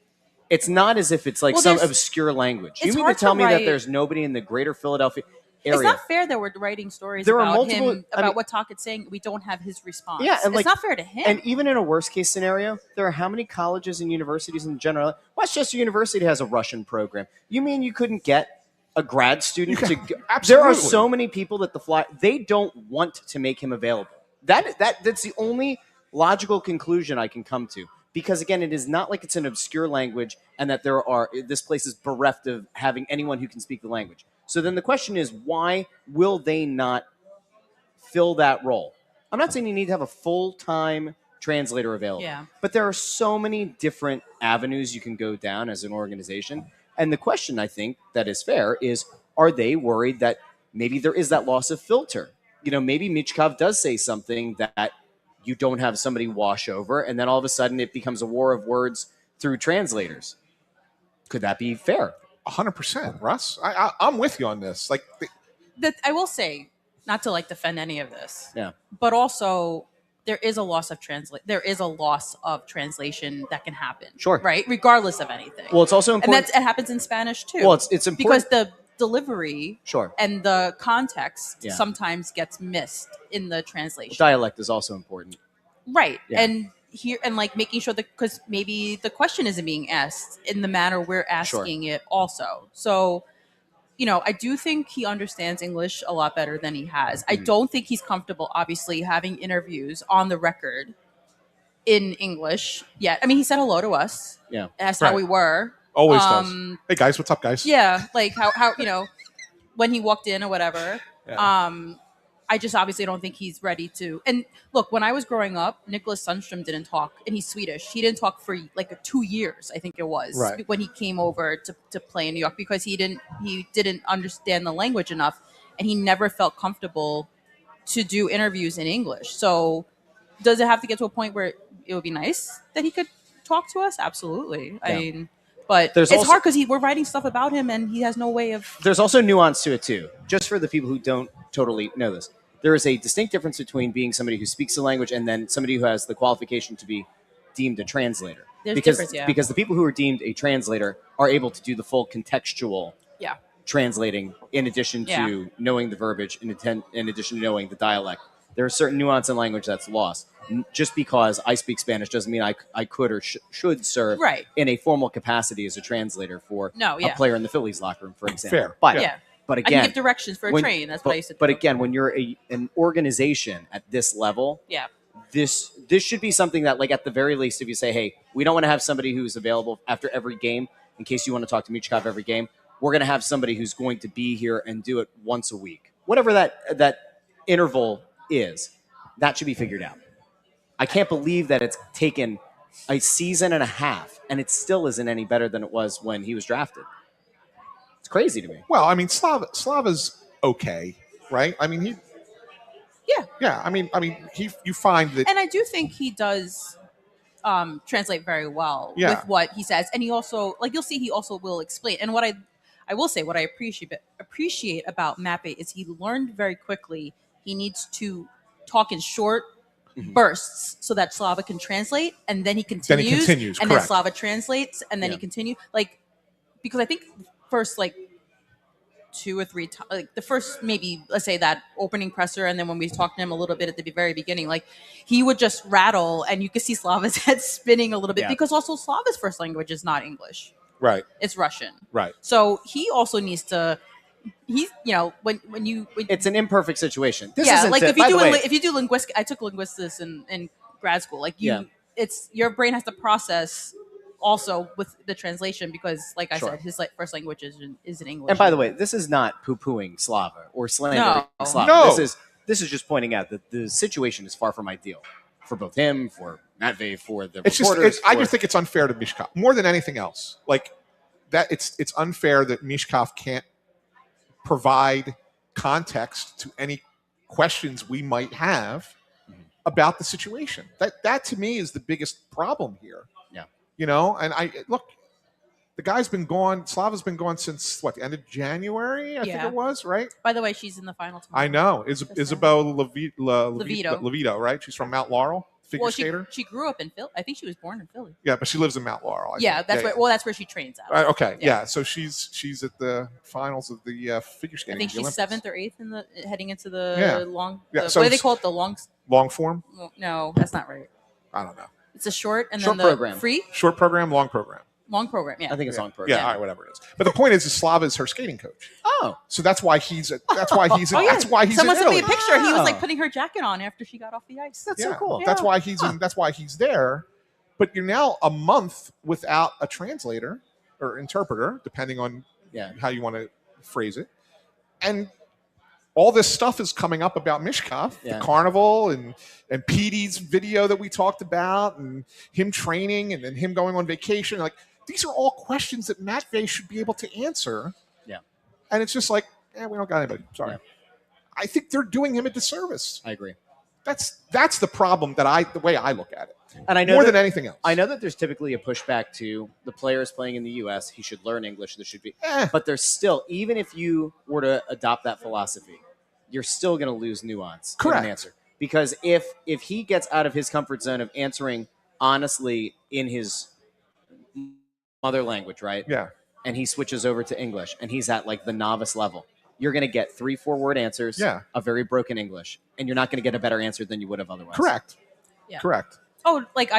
It's not as if it's like Well, some there's- obscure language. You it's mean to hard tell to me that write- there's nobody in the greater Philadelphia area? It's not fair that we're writing stories There are about multiple- him, I about mean- what Talkett's saying. We don't have his response. Yeah, and it's like- not fair to him. And even in a worst case scenario, there are how many colleges and universities in general? Westchester University has a Russian program. You mean you couldn't get a grad student to go? There are absolutely. so many people that they don't want to make him available. That's the only logical conclusion I can come to. Because again, it is not like it's an obscure language and that this place is bereft of having anyone who can speak the language. So then the question is, why will they not fill that role? I'm not saying you need to have a full-time translator available. Yeah. But there are so many different avenues you can go down as an organization. And the question I think that is fair is, are they worried that maybe there is that loss of filter? Maybe Michkov does say something that you don't have somebody wash over, and then all of a sudden it becomes a war of words through translators. Could that be fair? 100%, Russ. I'm with you on this. Like, that I will say, not to like defend any of this, Yeah. but also there is a loss of translation that can happen. Sure. Right? Regardless of anything. Well, it's also and important. it happens in Spanish too. Well, it's important because the delivery Sure. and the context Yeah. sometimes gets missed in the translation. Dialect is also important. Right. Yeah. And here and like making sure that because maybe the question isn't being asked in the manner we're asking it also. So, I do think he understands English a lot better than he has. I don't think he's comfortable, obviously, having interviews on the record in English yet. I mean, he said hello to us. Yeah. Asked Right. how we were. always does. Hey, guys, what's up, guys? Yeah, like how when he walked in or whatever. Yeah. I just obviously don't think he's ready to. And look, when I was growing up, Nicholas Sundstrom didn't talk, and he's Swedish. He didn't talk for like 2 years, I think it was, Right. when he came over to play in New York because he didn't understand the language enough, and he never felt comfortable to do interviews in English. So, does it have to get to a point where it would be nice that he could talk to us? Absolutely. I Yeah. mean. But There's it's also- hard because we're writing stuff about him and he has no way of. There's also nuance to it too. Just for the people who don't totally know this, there is a distinct difference between being somebody who speaks the language and then somebody who has the qualification to be deemed a translator. There's because difference, yeah. because the people who are deemed a translator are able to do the full contextual Yeah. translating in addition to knowing the verbiage, in addition to knowing the dialect. There are certain nuance in language that's lost. Just because I speak Spanish doesn't mean I could or should serve in a formal capacity as a translator for a player in the Phillies locker room, for example. Fair. But again, I can give directions for a train. That's what I used to do. But again, when you're an organization at this level, this should be something that, like, at the very least, if you say, hey, we don't want to have somebody who's available after every game in case you want to talk to Michkov every game, we're going to have somebody who's going to be here and do it once a week. Whatever that interval is, that should be figured out. I can't believe that it's taken a season and a half and it still isn't any better than it was when he was drafted. It's crazy to me. Well, I mean, Slava's okay, right? I mean, I mean, you find that, and I do think he does translate very well with what he says, and he also, like, you'll see, he also will explain. And what I will say, what I appreciate about Mappe is he learned very quickly. He needs to talk in short bursts so that Slava can translate, and then he continues, and then Slava translates, and then he continues. Like, because I think first, like, 2 or 3 times, like the first, maybe, let's say that opening presser, and then when we talked to him a little bit at the very beginning, like, he would just rattle, and you could see Slava's head spinning a little bit, because also Slava's first language is not English. Right. It's Russian. Right. So he also needs to, when it's an imperfect situation. This isn't like if you do linguistics, I took linguistics in grad school. Like, it's your brain has to process also with the translation, because, like I said, his first language is in English. And by the way, this is not poo-pooing Slava or slandering Slava. No. This is just pointing out that the situation is far from ideal for both him, for Matvey, for the reporters. I just think it's unfair to Michkov more than anything else. Like that, it's unfair that Michkov can't provide context to any questions we might have about the situation. That to me is the biggest problem here. Yeah. You know, and look, the guy's been gone. Slava's been gone since the end of January, I think it was, right? By the way, she's in the final tomorrow. I know. Isabel Levito, right? She's from Mount Laurel, figure skater. She grew up in Philly. I think she was born in Philly. Yeah, but she lives in Mount Laurel. That's where. Well, that's where she trains at. Okay, yeah. So she's at the finals of the figure skating. I think she's Olympics. 7th or 8th heading into the long. So what do they call it? The long form? No, that's not right. I don't know. It's a short and short then the program. Free short program, long program. Long program, yeah. I think it's long program. Yeah, all right, whatever it is. But the point is Slava is her skating coach. Oh, so that's why he's. That's why he's Someone sent me a in picture. He was like putting her jacket on after she got off the ice. That's so cool. Yeah. That's why he's in. That's why he's there. But you're now a month without a translator or interpreter, depending on how you want to phrase it, and all this stuff is coming up about Michkov, the carnival, and Petey's video that we talked about, and him training, and then him going on vacation. Like, these are all questions that Matvey should be able to answer. Yeah. And it's just like, we don't got anybody. Sorry. Yeah. I think they're doing him a disservice. I agree. That's the problem the way I look at it. And I know more than anything else. I know that there's typically a pushback to the players playing in the U.S. He should learn English. There should be, but there's still, even if you were to adopt that philosophy, you're still going to lose nuance in an answer. Because if he gets out of his comfort zone of answering honestly in his mother language, right? Yeah. And he switches over to English, and he's at like the novice level, you're going to get 3-4 word answers of very broken English, and you're not going to get a better answer than you would have otherwise. Correct. Yeah. Correct. Oh, like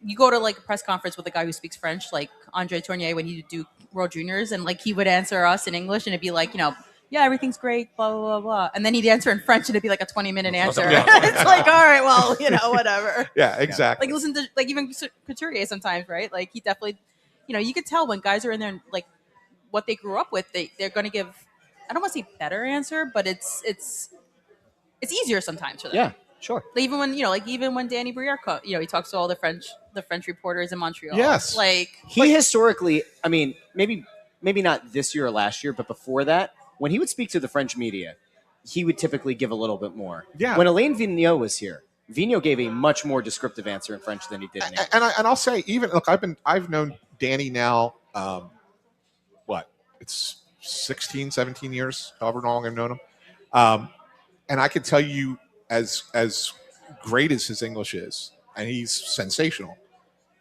you go to like a press conference with a guy who speaks French, like Andre Tournier, when he would do World Juniors, and like he would answer us in English, and it'd be like, yeah, everything's great, blah, blah, blah, blah. And then he'd answer in French, and it'd be like a 20-minute answer. It's like, all right, well, whatever. Yeah, exactly. Like, listen to, like, even Couturier sometimes, right? Like, he definitely, you could tell when guys are in there, like, what they grew up with, they're going to give, I don't want to say better answer, but it's easier sometimes for them. Yeah, sure. Like, even when Danny Briere, he talks to all the French reporters in Montreal. Yes. Like, historically, I mean, maybe not this year or last year, but before that, when he would speak to the French media, he would typically give a little bit more. Yeah. When Alain Vigneault was here, Vigneault gave a much more descriptive answer in French than he did in English. And I'll say, even look, I've known Danny now. It's 16, 17 years, however long I've known him, and I can tell you, as great as his English is, and he's sensational,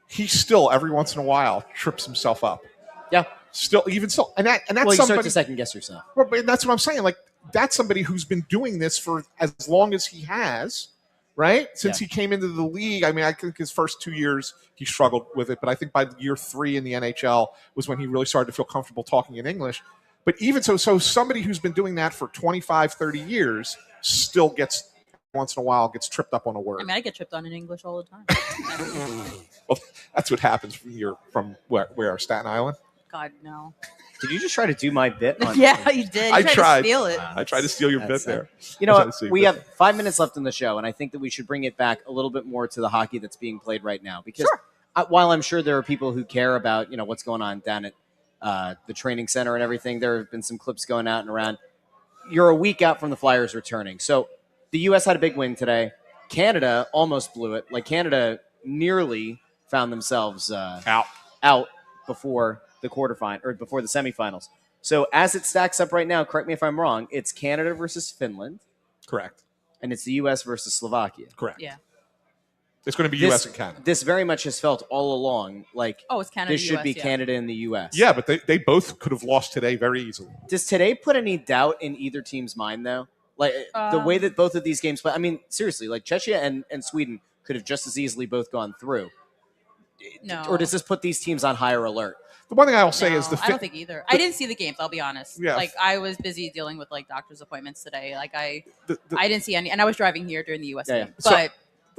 he still every once in a while trips himself up. Yeah. Still, and that's Well, you start somebody. to second guess yourself. But that's what I'm saying. Like, that's somebody who's been doing this for as long as he has, right? Since he came into the league. I mean, I think his first 2 years he struggled with it, but I think by year 3 in the NHL was when he really started to feel comfortable talking in English. But even so somebody who's been doing that for 25, 30 years still gets once in a while gets tripped up on a word. I mean, I get tripped on in English all the time. Well, that's what happens from where Staten Island. God, no. Did you just try to do my bit? Yeah, you did. You I tried to steal it. I tried to steal your bit there. You know what? We have 5 minutes left in the show, and I think that we should bring it back a little bit more to the hockey that's being played right now. Because while I'm sure there are people who care about what's going on down at the training center and everything, there have been some clips going out and around. You're a week out from the Flyers returning. So the U.S. had a big win today. Canada almost blew it. Like, Canada nearly found themselves out before the quarterfinal or before the semifinals. So as it stacks up right now, correct me if I'm wrong, it's Canada versus Finland. Correct. And it's the U.S. versus Slovakia. Correct. Yeah. It's going to be U.S. and Canada. This very much has felt all along like it's Canada. This should US, be Canada and the U.S. Yeah, but they both could have lost today very easily. Does today put any doubt in either team's mind, though? Like, the way that both of these games play. I mean, seriously, like Czechia and Sweden could have just as easily both gone through. No. Or does this put these teams on higher alert? The one thing I will say is I don't think either. I didn't see the games. I'll be honest. Yeah. Like, I was busy dealing with doctor's appointments today. Like, I didn't see any, and I was driving here during the U.S. game. But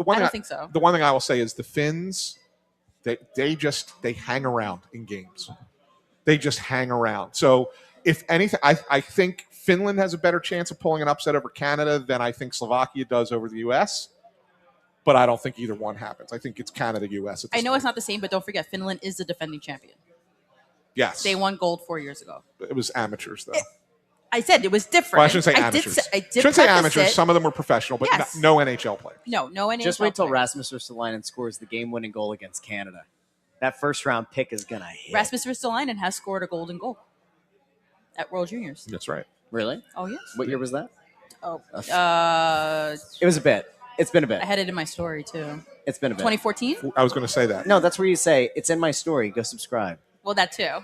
I don't think so. The one thing I will say is the Finns, they hang around in games. They just hang around. So if anything, I think Finland has a better chance of pulling an upset over Canada than I think Slovakia does over the U.S. But I don't think either one happens. I think it's Canada-U.S. I know it's not the same, but don't forget, Finland is the defending champion. Yes. They won gold 4 years ago. It was amateurs, though. I said it was different. Well, I shouldn't say amateurs. I did shouldn't say preface amateurs. it. Some of them were professional, but Yes. no NHL players. No NHL. Just wait till players. Rasmus Ristolainen scores the game-winning goal against Canada. That first-round pick is going to hit. Rasmus Ristolainen has scored a golden goal at World Juniors. That's right. Really? Oh, yes. What year was that? Oh, It was a bit. It's been a bit. I had it in my story, too. It's been a bit. 2014? I was going to say that. No, that's where you say, it's in my story. Go subscribe. Well, that, too.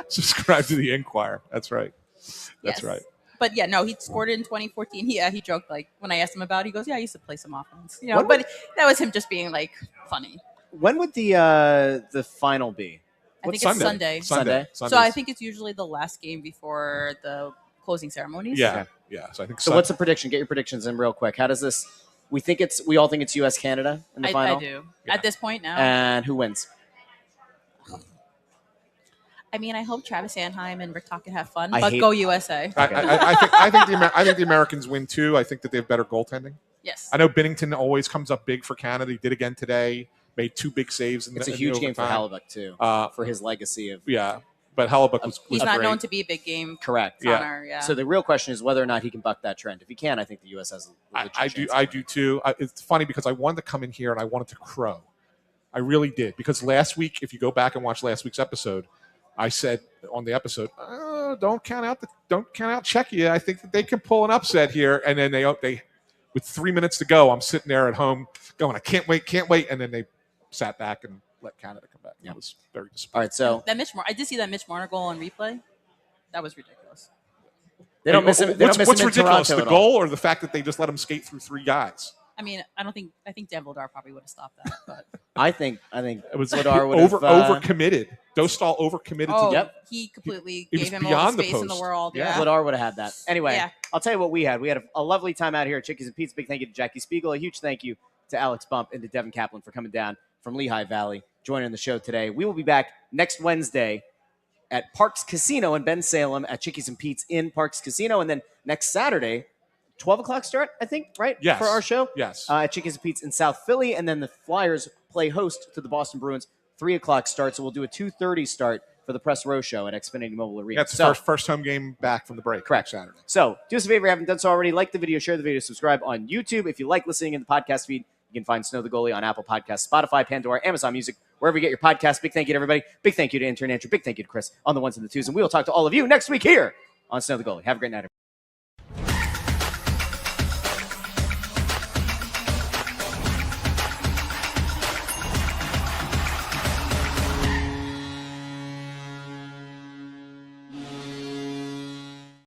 Subscribe to the Inquirer. That's right. That's Yes. right. But yeah, no, he scored it in 2014. He joked, like, when I asked him about it, he goes, yeah, I used to play some offense. But that was him just being, like, funny. When would the final be? I think it's Sunday. Sunday. So I think it's usually the last game before the closing ceremonies. Yeah. Okay. Yeah. So I think So what's the prediction? Get your predictions in real quick. How does this? We all think it's U.S. Canada in the final. I do. Yeah. At this point now. And who wins? I mean, I hope Travis Sanheim and Rick Tocchet have fun, I but hate- go USA. I think the Americans win too. I think that they have better goaltending. Yes. I know Binnington always comes up big for Canada. He did again today. Made 2 big saves. It's a huge game for Hellebuyck too, for his legacy of. Yeah, but Hellebuyck was He's not great. known to be a big game. Correct. Honor, yeah. So the real question is whether or not he can buck that trend. If he can, I think the U.S. has a legit chance. I do too. It's funny because I wanted to come in here and I wanted to crow. I really did, because last week, if you go back and watch last week's episode, I said on the episode, don't count out Czechia. I think that they can pull an upset here. And then they with 3 minutes to go, I'm sitting there at home going, I can't wait, and then they sat back and let Canada come back. Yeah. It was very disappointing. All right, so I did see that Mitch Marner goal on replay. That was ridiculous. they don't miss him. They don't miss What's him in ridiculous, Toronto the at all. goal or the fact that they just let him skate through 3 guys? I mean, I think Dan Vildar probably would have stopped that. But I think It was Vladar would overcommitted. Dostal overcommitted. oh, to he completely He was gave him all beyond the the space in the post. world. Yeah. Yeah. Vladar would have had that. Anyway, Yeah. I'll tell you what we had. We had a lovely time out here at Chickies and Pete's. Big thank you to Jackie Spiegel. A huge thank you to Alex Bump and to Devin Kaplan for coming down from Lehigh Valley, joining the show today. We will be back next Wednesday at Parks Casino in Ben Salem at Chickies and Pete's in Parks Casino. And then next Saturday, 12 o'clock start, I think, right? Yes. For our show? Yes. At Chickies and Pete's in South Philly. And then the Flyers play host to the Boston Bruins, 3 o'clock start. So we'll do a 2:30 start for the Press Row show at Xfinity Mobile Arena. That's the first home game back from the break. Correct. Saturday. So do us a favor if you haven't done so already. Like the video, share the video, subscribe on YouTube. If you like listening in the podcast feed, you can find Snow the Goalie on Apple Podcasts, Spotify, Pandora, Amazon Music, wherever you get your podcasts. Big thank you to everybody. Big thank you to intern Andrew. Big thank you to Chris on the ones and the twos. And we will talk to all of you next week here on Snow the Goalie. Have a great night, everybody.